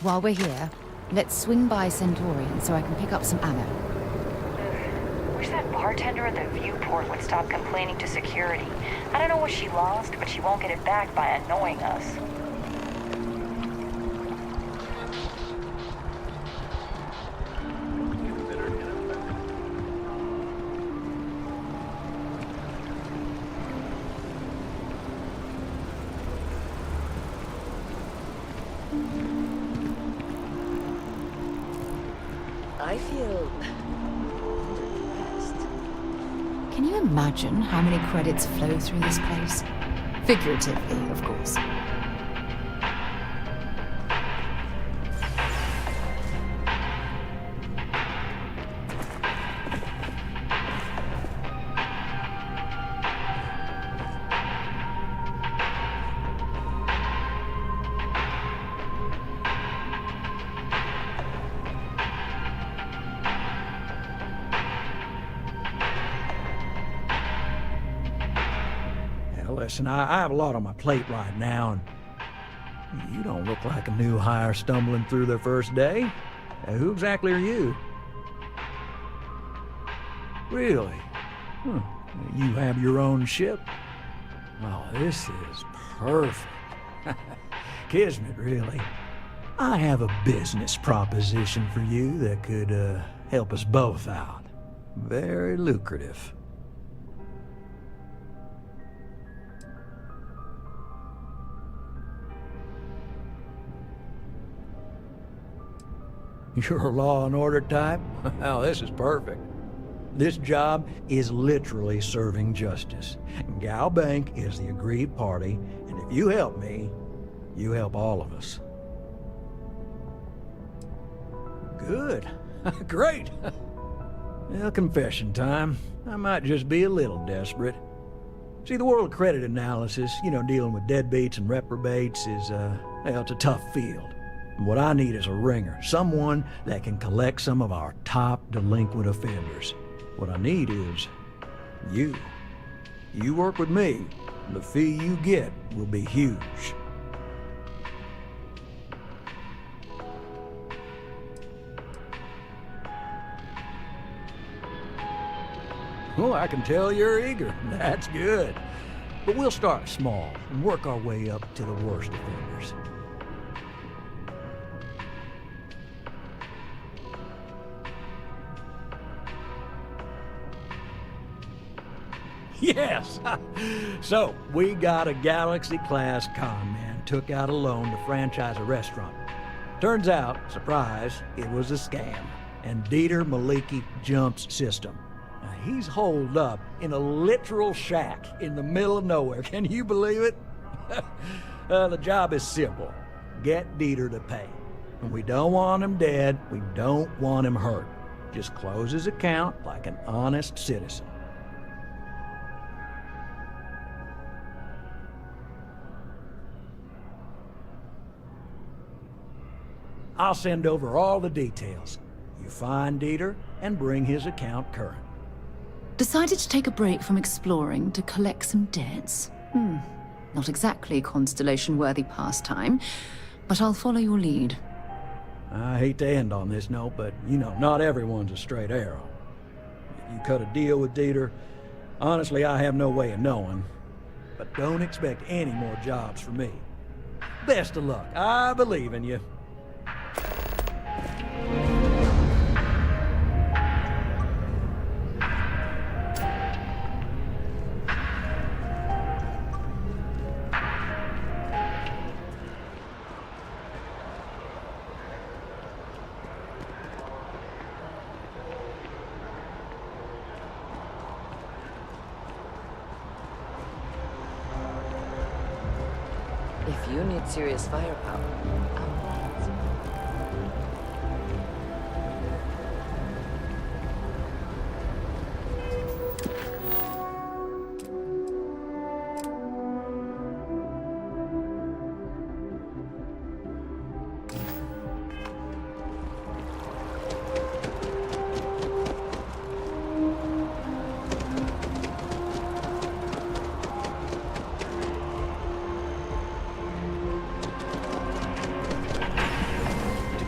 while we're here, let's swing by Centurion so I can pick up some ammo. Wish that bartender at the viewport would stop complaining to security. I don't know what she lost, but she won't get it back by annoying us. I feel underdressed. Can you imagine how many credits flow through this place? Figuratively, of course. Listen, I have a lot on my plate right now, and you don't look like a new hire stumbling through their first day. Who exactly are you? Really? Huh. You have your own ship? Oh, this is perfect. Kismet, really. I have a business proposition for you that could help us both out. Very lucrative. You're a law and order type? Well, this is perfect. This job is literally serving justice. Gal Bank is the aggrieved party, and if you help me, you help all of us. Good. Great. Well, confession time. I might just be a little desperate. See, the world of credit analysis, dealing with deadbeats and reprobates is, it's a tough field. What I need is a ringer, someone that can collect some of our top delinquent offenders. What I need is you. You work with me, the fee you get will be huge. Oh, I can tell you're eager. That's good. But we'll start small and work our way up to the worst offenders. Yes! So, we got a Galaxy-class con man took out a loan to franchise a restaurant. Turns out, surprise, it was a scam, and Dieter Maliki Jump's system. Now, he's holed up in a literal shack in the middle of nowhere. Can you believe it? The job is simple. Get Dieter to pay. And we don't want him dead, we don't want him hurt. Just close his account like an honest citizen. I'll send over all the details. You find Dieter and bring his account current. Decided to take a break from exploring to collect some debts? Not exactly Constellation-worthy pastime, but I'll follow your lead. I hate to end on this note, but, not everyone's a straight arrow. If you cut a deal with Dieter, honestly, I have no way of knowing. But don't expect any more jobs for me. Best of luck. I believe in you. If you need serious firepower, I'm glad.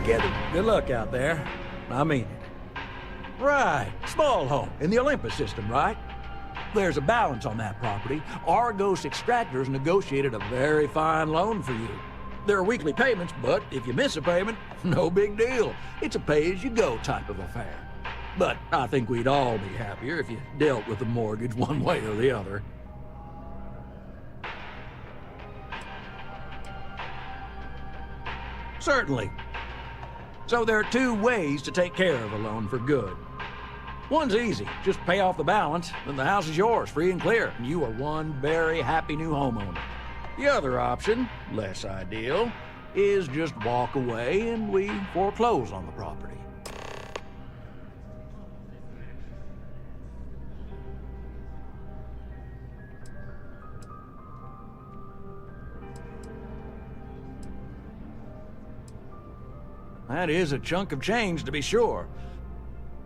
together. Good luck out there. I mean it. Right. Small home in the Olympus system, right? There's a balance on that property. Argos Extractors negotiated a very fine loan for you. There are weekly payments, but if you miss a payment, no big deal. It's a pay-as-you-go type of affair. But I think we'd all be happier if you dealt with the mortgage one way or the other. Certainly. So there are two ways to take care of a loan for good. One's easy. Just pay off the balance, then the house is yours, free and clear, and you are one very happy new homeowner. The other option, less ideal, is just walk away and we foreclose on the property. That is a chunk of change, to be sure.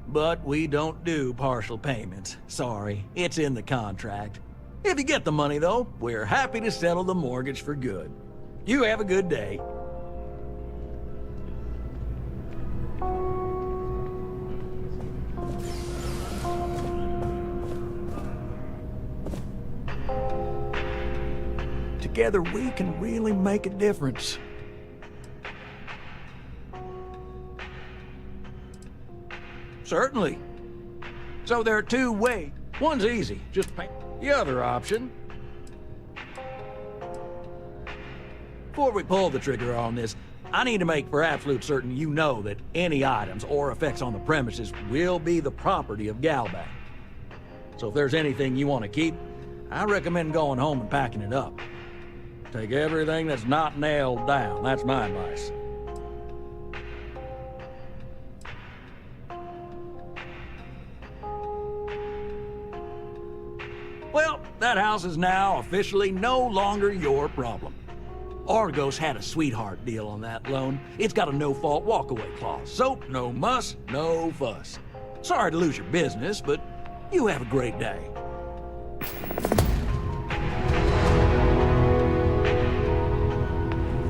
But we don't do partial payments. Sorry, it's in the contract. If you get the money, though, we're happy to settle the mortgage for good. You have a good day. Together, we can really make a difference. Certainly. So there are two ways. One's easy, just pay. The other option. Before we pull the trigger on this, I need to make for absolute certain you know that any items or effects on the premises will be the property of Galbank. So if there's anything you want to keep, I recommend going home and packing it up. Take everything that's not nailed down. That's my advice. Well, that house is now officially no longer your problem. Argos had a sweetheart deal on that loan. It's got a no-fault walkaway clause, so no muss, no fuss. Sorry to lose your business, but you have a great day.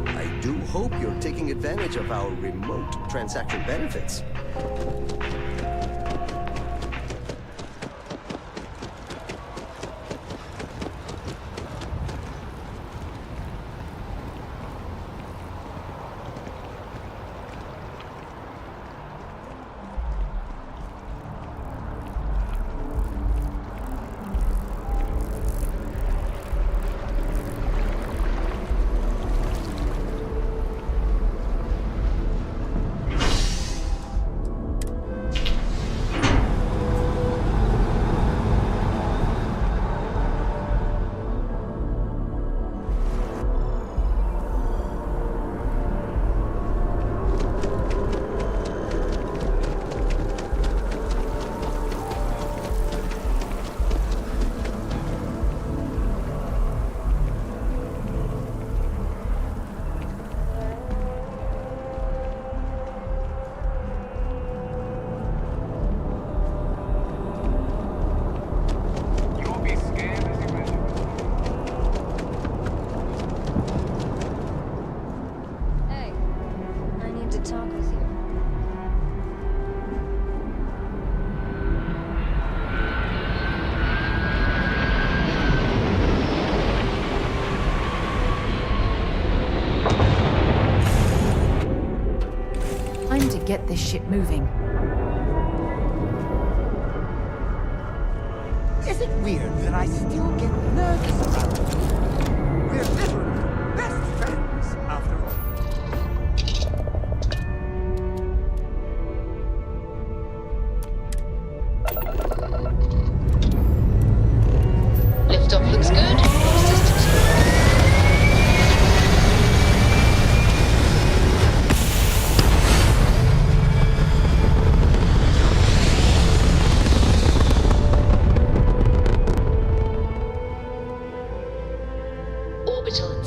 I do hope you're taking advantage of our remote transaction benefits. Get this shit moving. Is it weird that I still get nervous about it? We're literally best friends, after all. Liftoff looks good. Orbital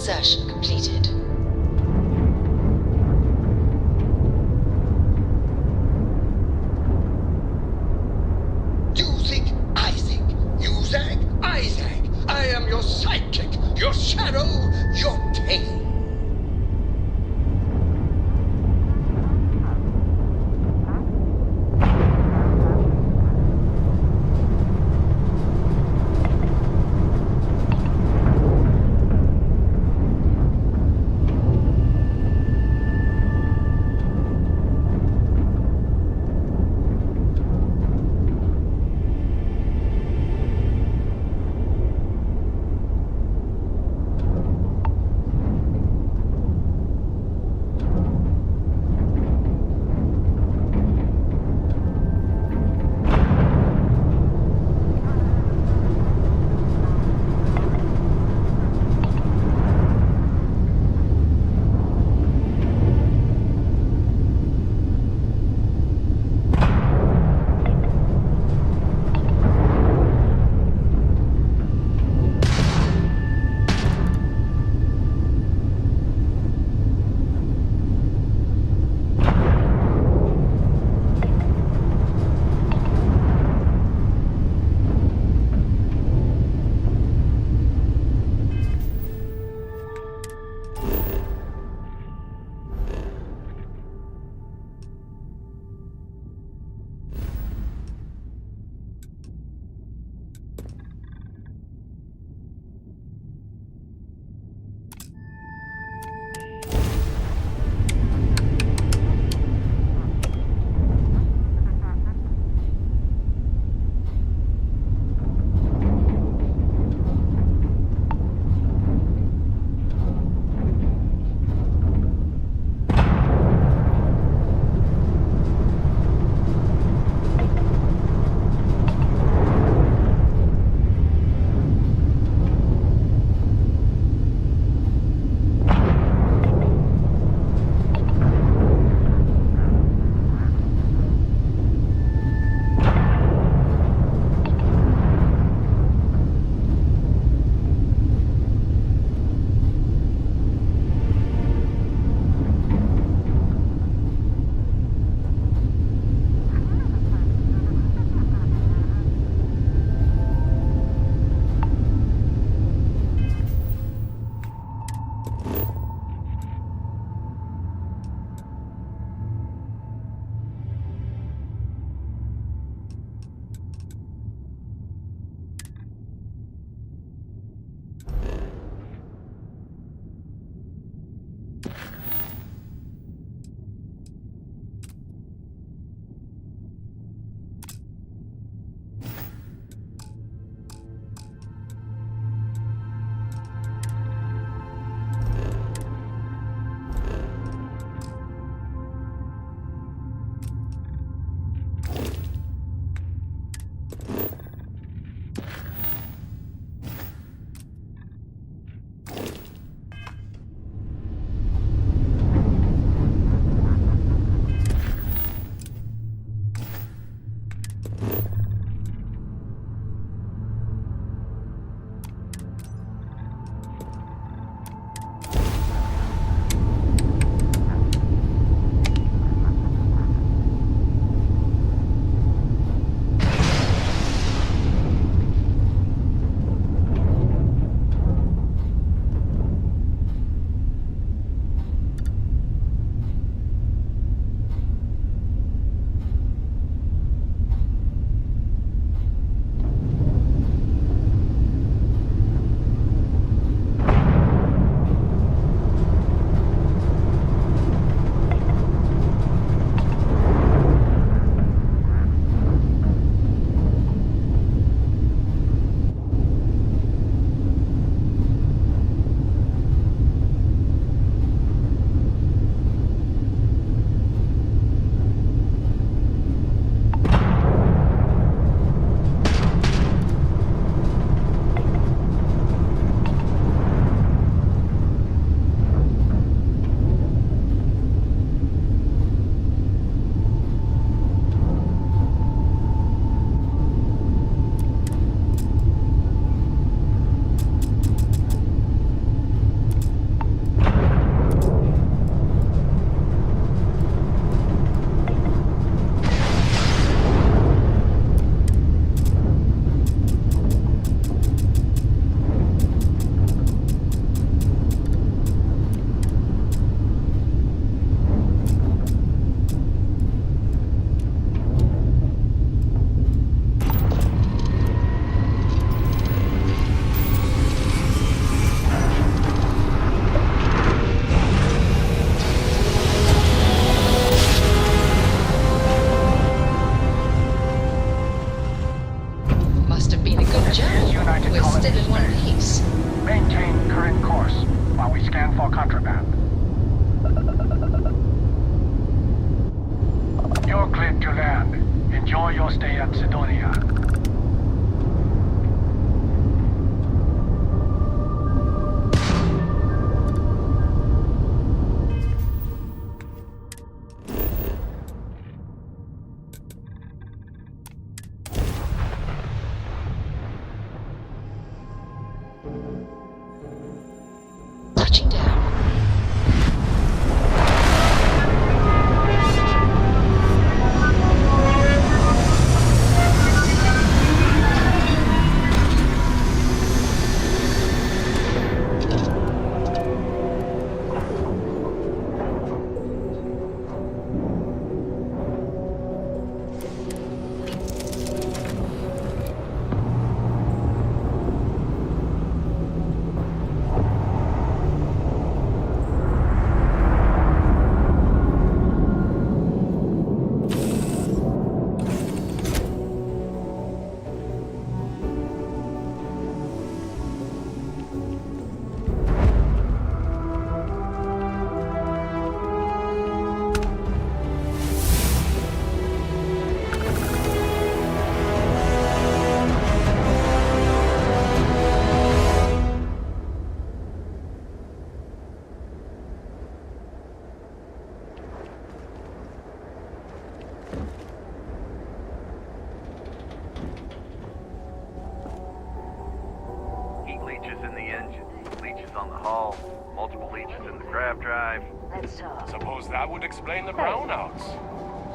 down the hall, multiple leeches in the grav drive. Let's talk. Suppose that would explain the brownouts.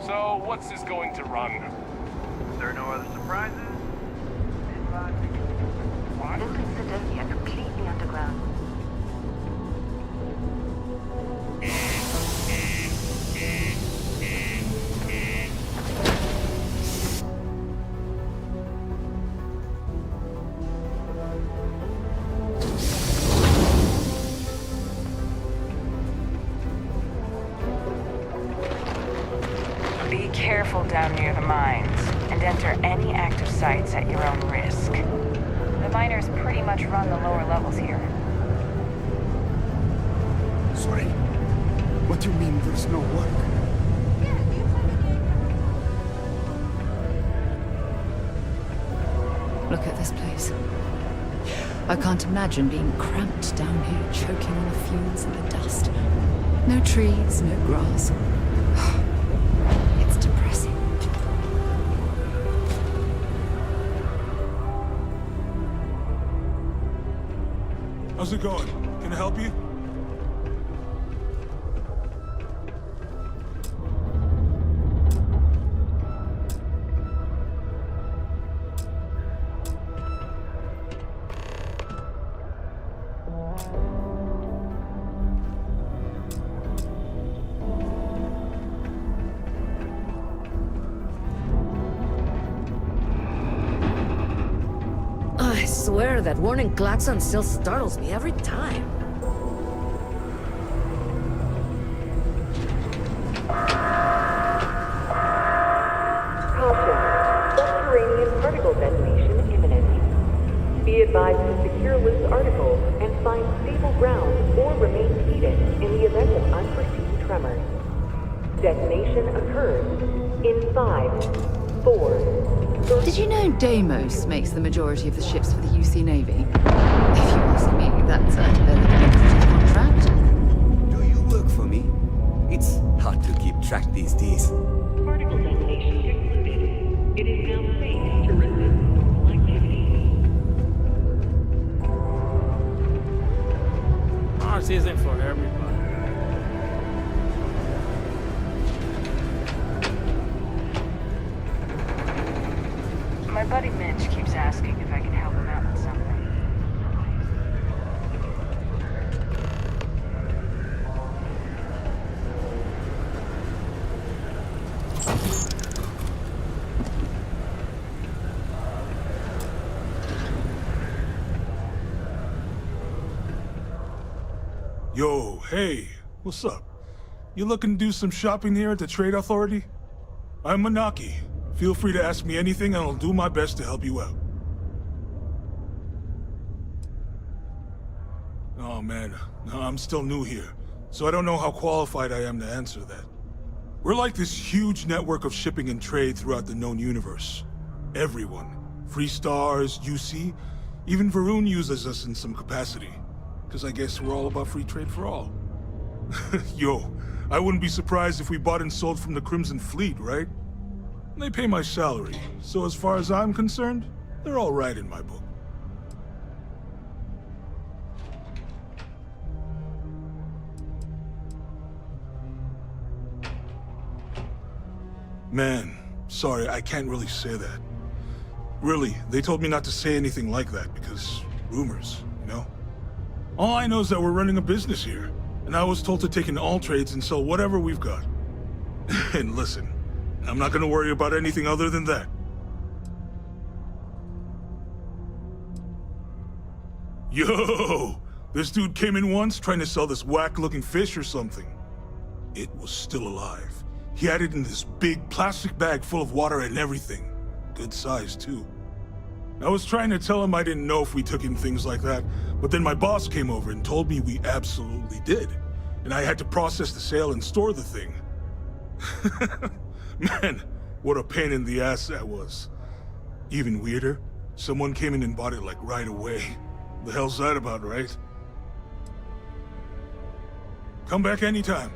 So, what's this going to run? There are no other surprises? Built in Sidonia, completely underground. Be careful down near the mines, and enter any active sites at your own risk. The miners pretty much run the lower levels here. Sorry. What do you mean there's no work? Look at this place. I can't imagine being cramped down here, choking on the fumes and the dust. No trees, no grass. It's depressing. How's it going? Can I help you? I swear that warning klaxon still startles me every time. Caution. Subterranean particle detonation imminent. Be advised to secure loose articles and find stable ground or remain seated in the event of unforeseen tremors. Detonation occurs in 5, 4, 3... Did you know Deimos makes the majority of the ships for the UC Navy? If you ask me, that's a development contract. Do you work for me? It's hard to keep track these days. Particle detonation concluded. It is now safe to resume normal activity. Mars isn't for everybody. My buddy Mitch keeps asking if I can help him out with something. Yo, hey, what's up? You looking to do some shopping here at the Trade Authority? I'm Manaki. Feel free to ask me anything and I'll do my best to help you out. Oh man, no, I'm still new here, so I don't know how qualified I am to answer that. We're like this huge network of shipping and trade throughout the known universe. Everyone. Free Stars, UC, even Varun uses us in some capacity. Because I guess we're all about free trade for all. Yo, I wouldn't be surprised if we bought and sold from the Crimson Fleet, right? They pay my salary, so as far as I'm concerned, they're all right in my book. Man, sorry, I can't really say that. Really, they told me not to say anything like that because rumors, you know? All I know is that we're running a business here, and I was told to take in all trades and sell whatever we've got. And listen, I'm not gonna worry about anything other than that. Yo! This dude came in once trying to sell this whack-looking fish or something. It was still alive. He had it in this big plastic bag full of water and everything. Good size, too. I was trying to tell him I didn't know if we took in things like that, but then my boss came over and told me we absolutely did. And I had to process the sale and store the thing. Man, what a pain in the ass that was. Even weirder, someone came in and bought it like right away. The hell's that about, right? Come back anytime.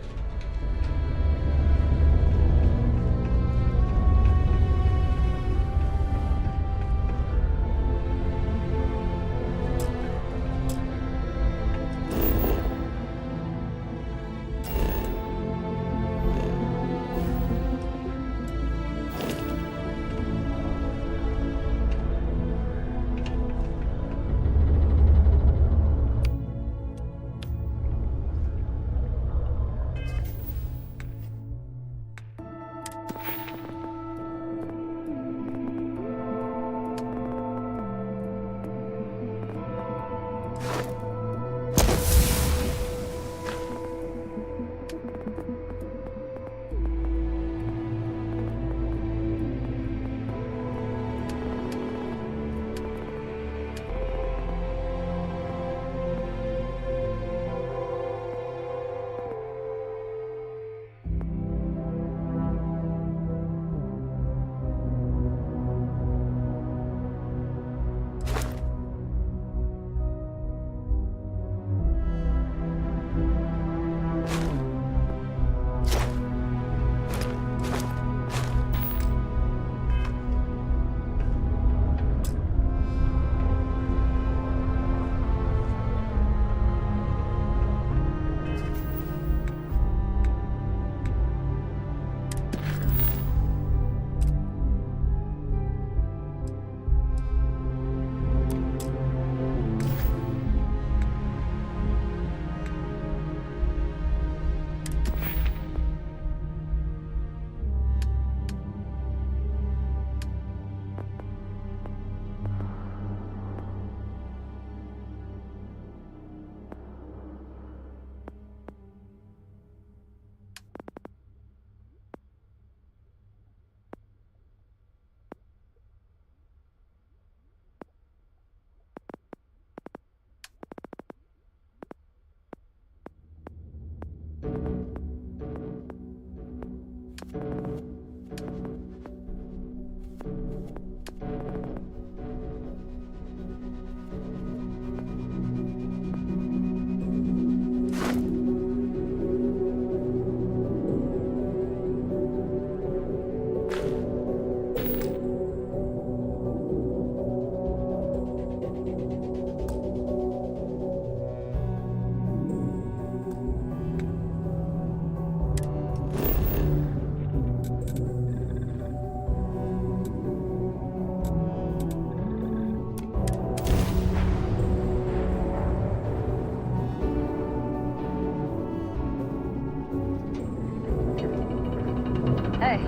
Hey.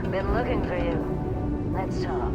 Been looking for you. Let's talk.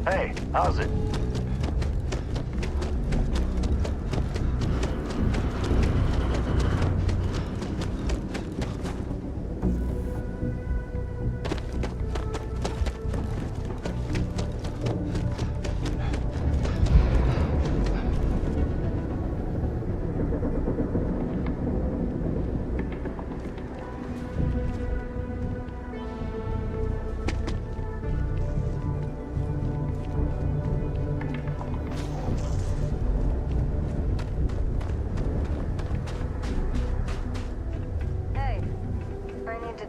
Hey, how's it?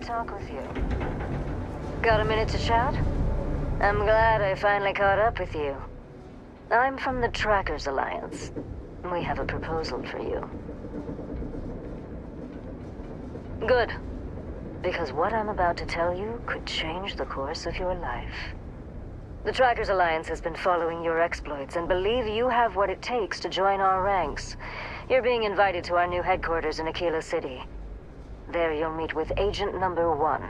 Talk with you. Got a minute to chat? I'm glad I finally caught up with you. I'm from the Trackers Alliance. We have a proposal for you. Good. Because what I'm about to tell you could change the course of your life. The Trackers Alliance has been following your exploits and believe you have what it takes to join our ranks. You're being invited to our new headquarters in Aquila City. There you'll meet with Agent Number 1.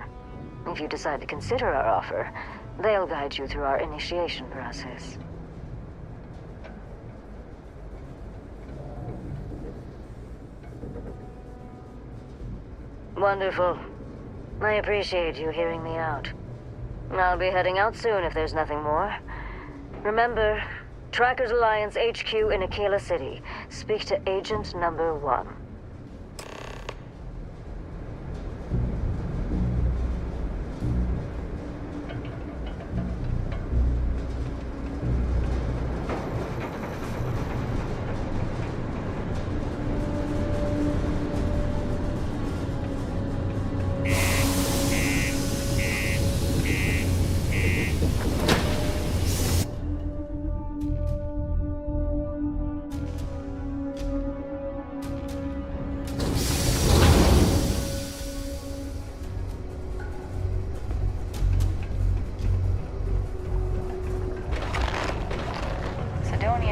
If you decide to consider our offer, they'll guide you through our initiation process. Wonderful. I appreciate you hearing me out. I'll be heading out soon if there's nothing more. Remember, Trackers Alliance HQ in Aquila City. Speak to Agent Number 1.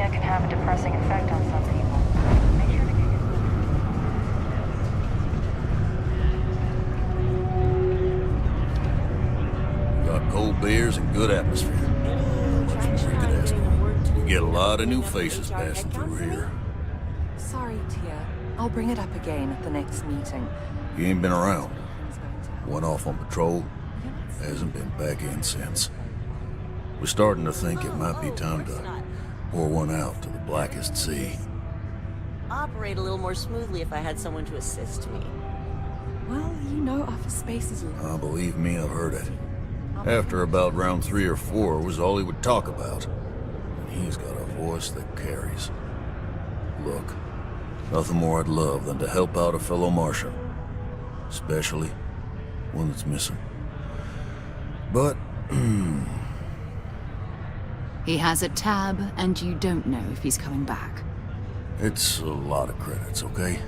Can have a depressing effect on some people. Make sure to Got cold beers and good atmosphere. Much more you could ask for. We get a lot of new faces passing through here. Sorry, Tia. I'll bring it up again at the next meeting. You ain't been around. Went off on patrol. Hasn't been back in since. We're starting to think it might be time to pour one out to the blackest sea. Operate a little more smoothly if I had someone to assist me. Well, you know office space is... Believe me, I've heard it. After about round 3 or 4 was all he would talk about. And he's got a voice that carries. Look, nothing more I'd love than to help out a fellow Martian. Especially one that's missing. But, He has a tab, and you don't know if he's coming back. it's a lot of credits, okay?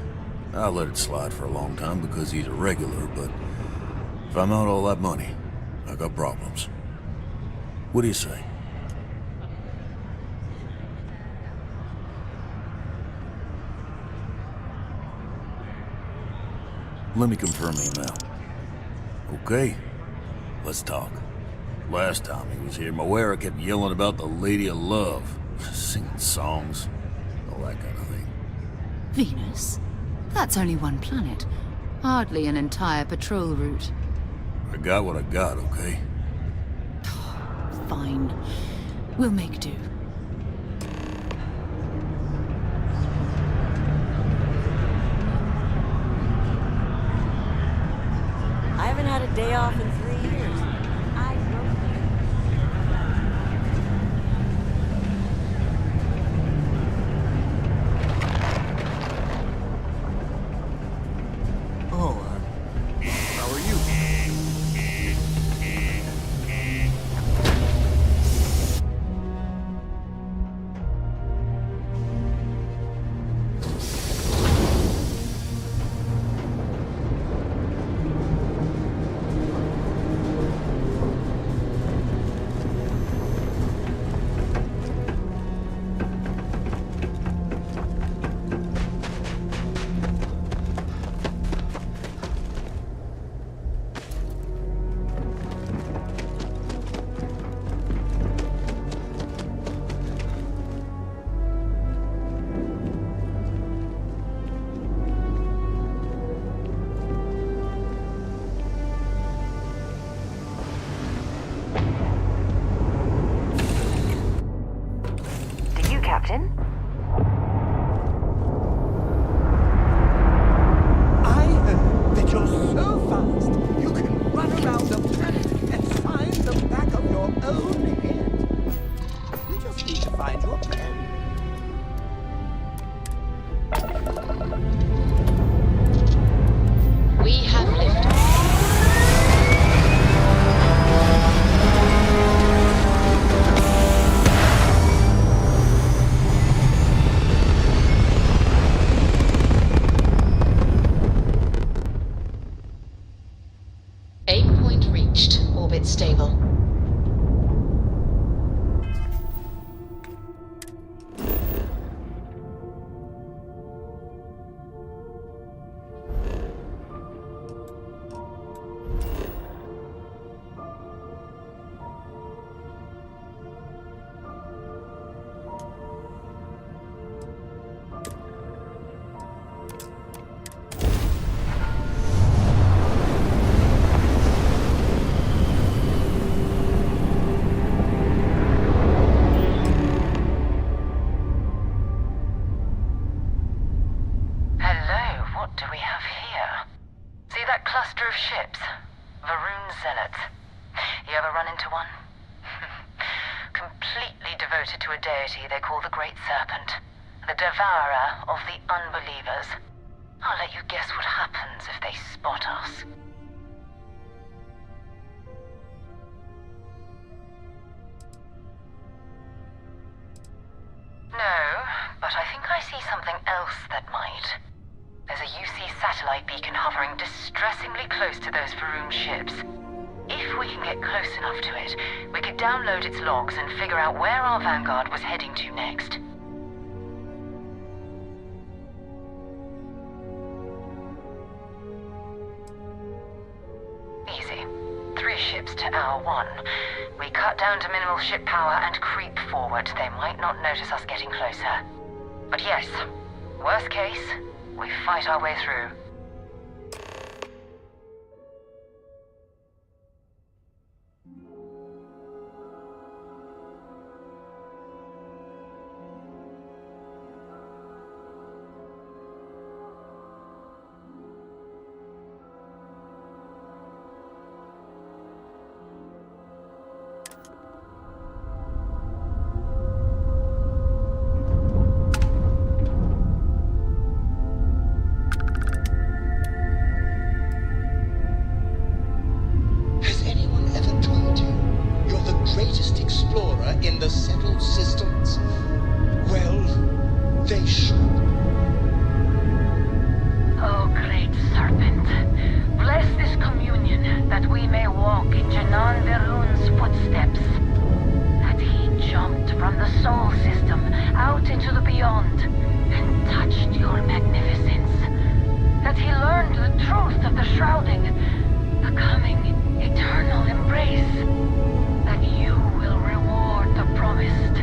I let it slide for a long time because he's a regular, but if I'm out all that money, I got problems. What do you say? Let me confirm the amount. Okay, let's talk. Last time he was here, Moira kept yelling about the Lady of Love, singing songs, all that kind of thing. Venus? That's only one planet. Hardly an entire patrol route. I got what I got, okay? Fine. We'll make do. I haven't had a day off in 3 years. How are you? Captain? I heard that you're so fast, you can run around the planet and find the back of your own head. We just need to find your pen. We have liftoff. Aim point reached. Orbit stable. They call the Great Serpent, the devourer of the unbelievers. I'll let you guess what happens if they spot us. No, but I think I see something else that might. There's a UC satellite beacon hovering distressingly close to those Varun ships. If we can get close enough to it, we could download its logs and figure out where our Vanguard was heading to next. Easy. 3 ships to our 1. We cut down to minimal ship power and creep forward. They might not notice us getting closer. But yes, worst case, we fight our way through. In the settled systems? Well, they should. Oh, great serpent, bless this communion that we may walk in Janan Verun's footsteps. That he jumped from the soul system out into the beyond and touched your magnificence. That he learned the truth of the shrouding, the coming eternal embrace. That you will reward the promised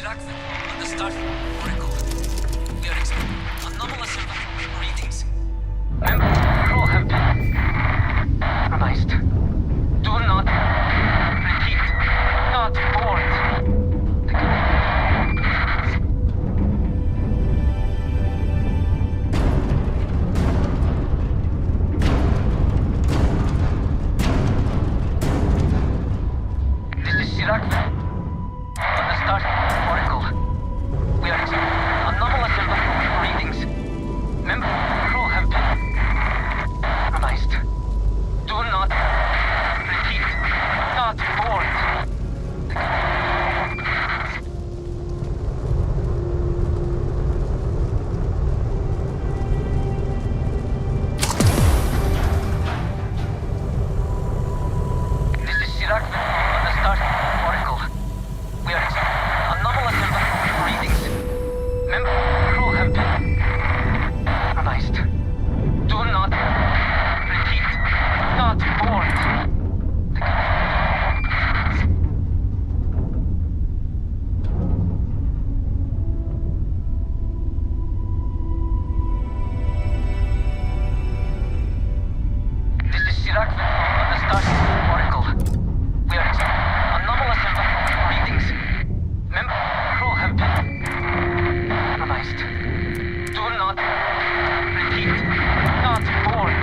Sirac on the Starfield Oracle. We are experiencing anomalous readings. Crew have been compromised. Do not repeat. Not board. This is Sirac on the Starfield Oracle. We are experiencing anomalous readings. Crew have been compromised. Do not repeat. Not board. This is Sirac on the Starfield Oracle. We are experiencing anomalous readings. Crew have been compromised. Do not repeat. Not board. This is Sirac on the Starfield Oracle. We are experiencing anomalous readings. Crew have been compromised. Do not repeat. Not board.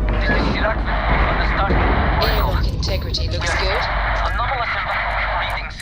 This is Sirac on the Starfield Oracle. Airlock integrity looks good. Anomalous readings.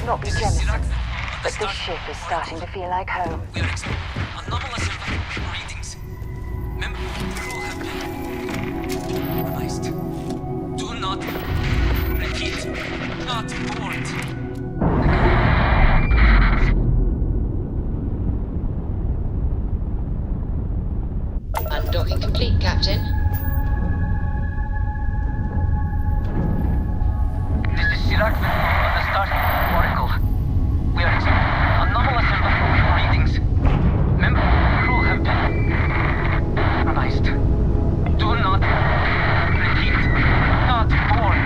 not be jealous, but this ship is starting to feel like home. We are expecting anomalous readings. Member crew have been revised. Do not repeat. Not board. Undocking complete, Captain. This is Sirac of the Starfield Oracle. We are expecting anomalous readings. Member crew have been revised. Do not repeat. Not board.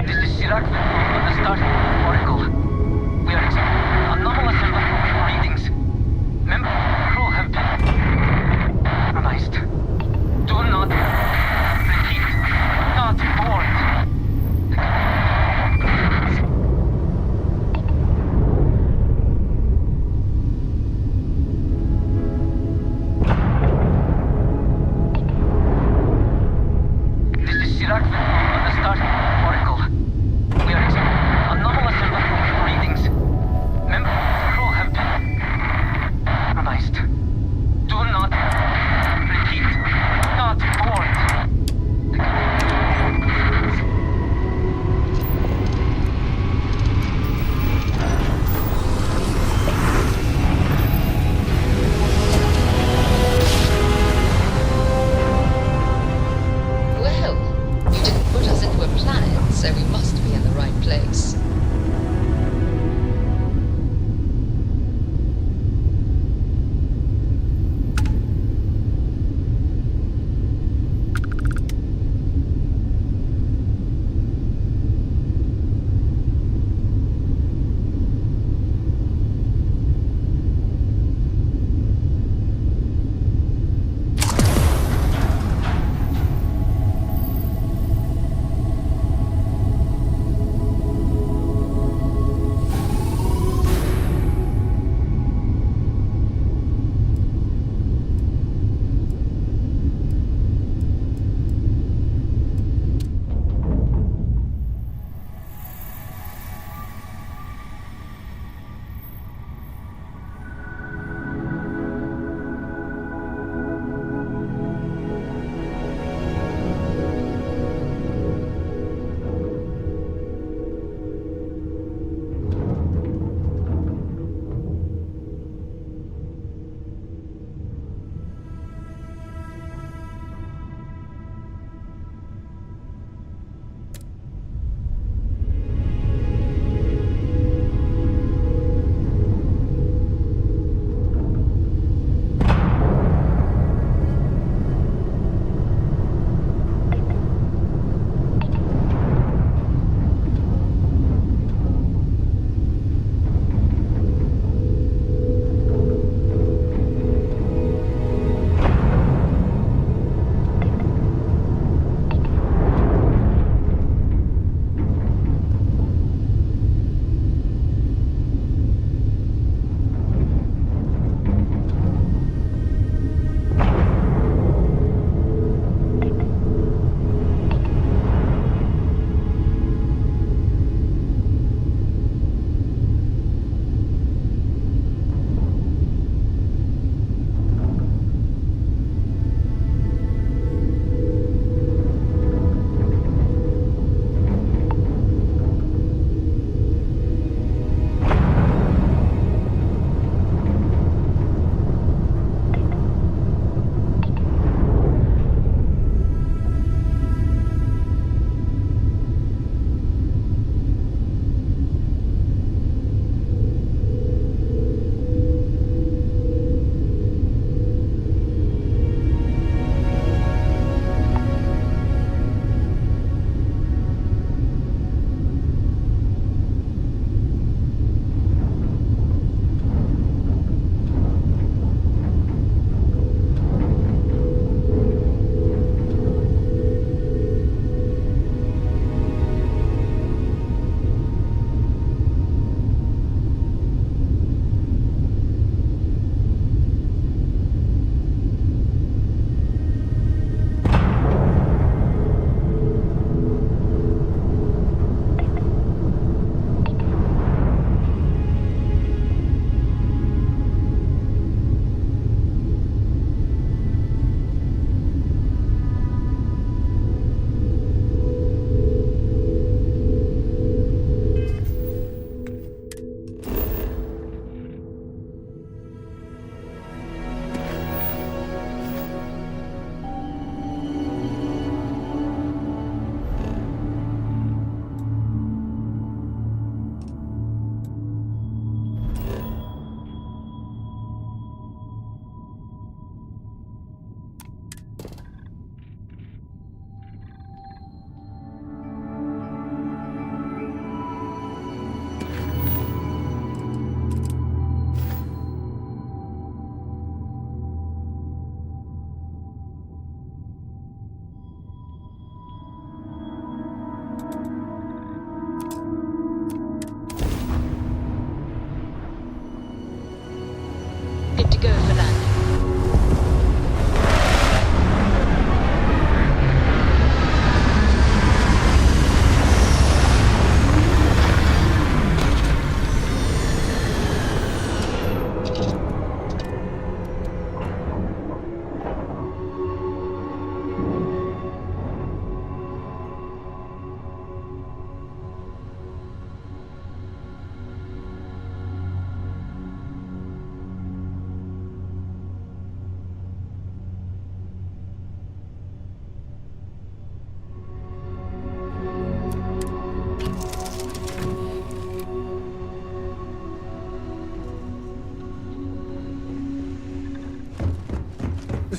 This is Sirac of the Starfield Oracle. We are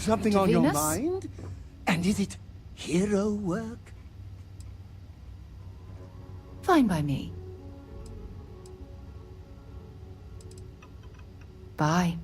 something To on your Venus? mind? And is it hero work? Fine by me. Bye.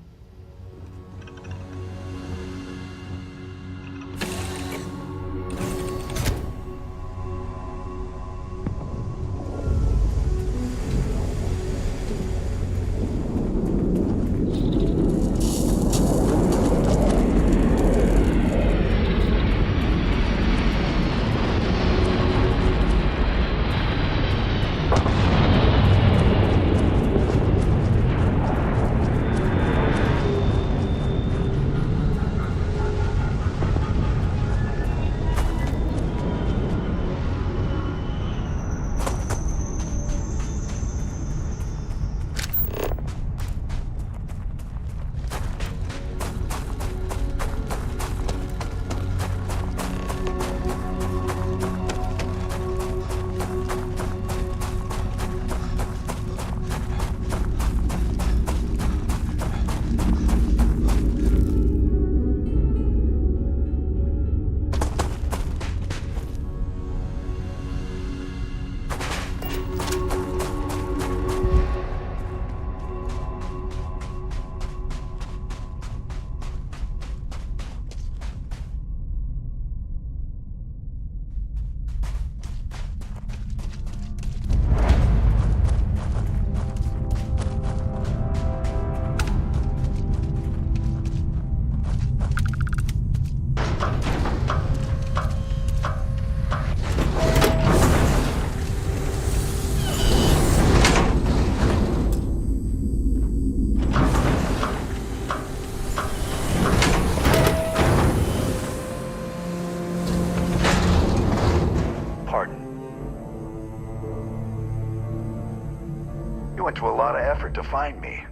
You went to a lot of effort to find me.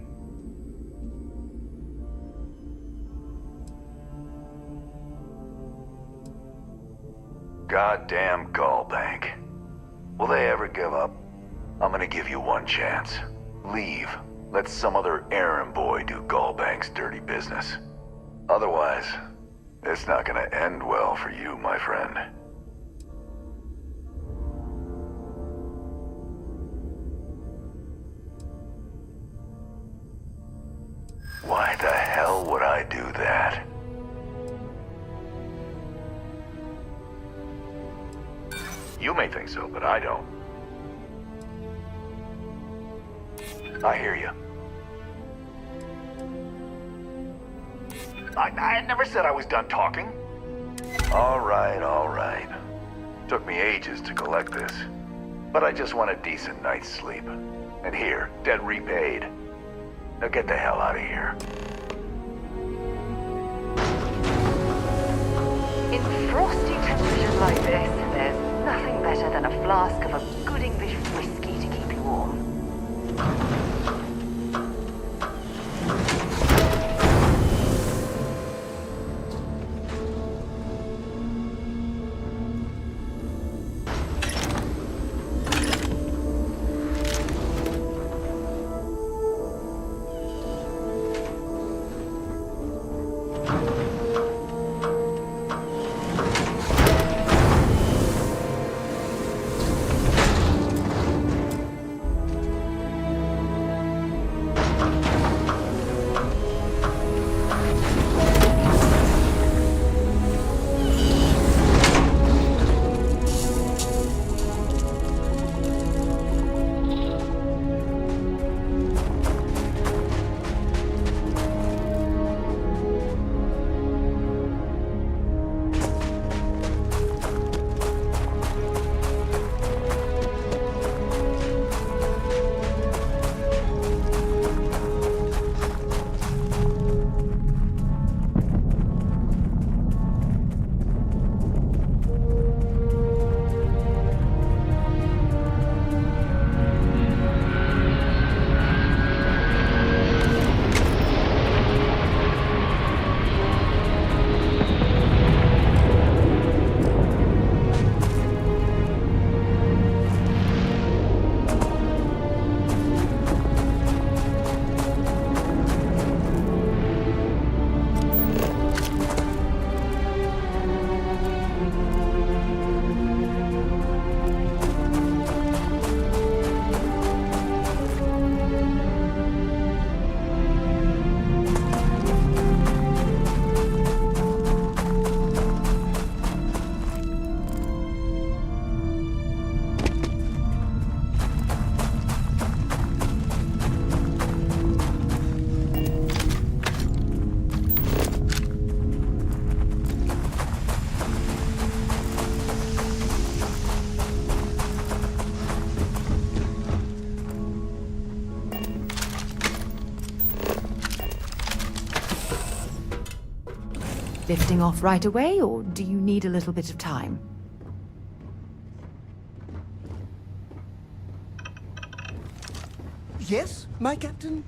Goddamn Gallbank. Will they ever give up? I'm gonna give you one chance. Leave. Let some other errand boy do Gallbank's dirty business. Otherwise, it's not gonna end well for you, my friend. Why the hell would I do that? You may think so, but I don't. I hear you. I never said I was done talking. All right. Took me ages to collect this. But I just want a decent night's sleep. And here, debt repaid. Now get the hell out of here. In frosty temperatures like this, there's nothing better than a flask of a good English whiskey to keep you warm. lifting off right away, or do you need a little bit of time? Yes, my captain?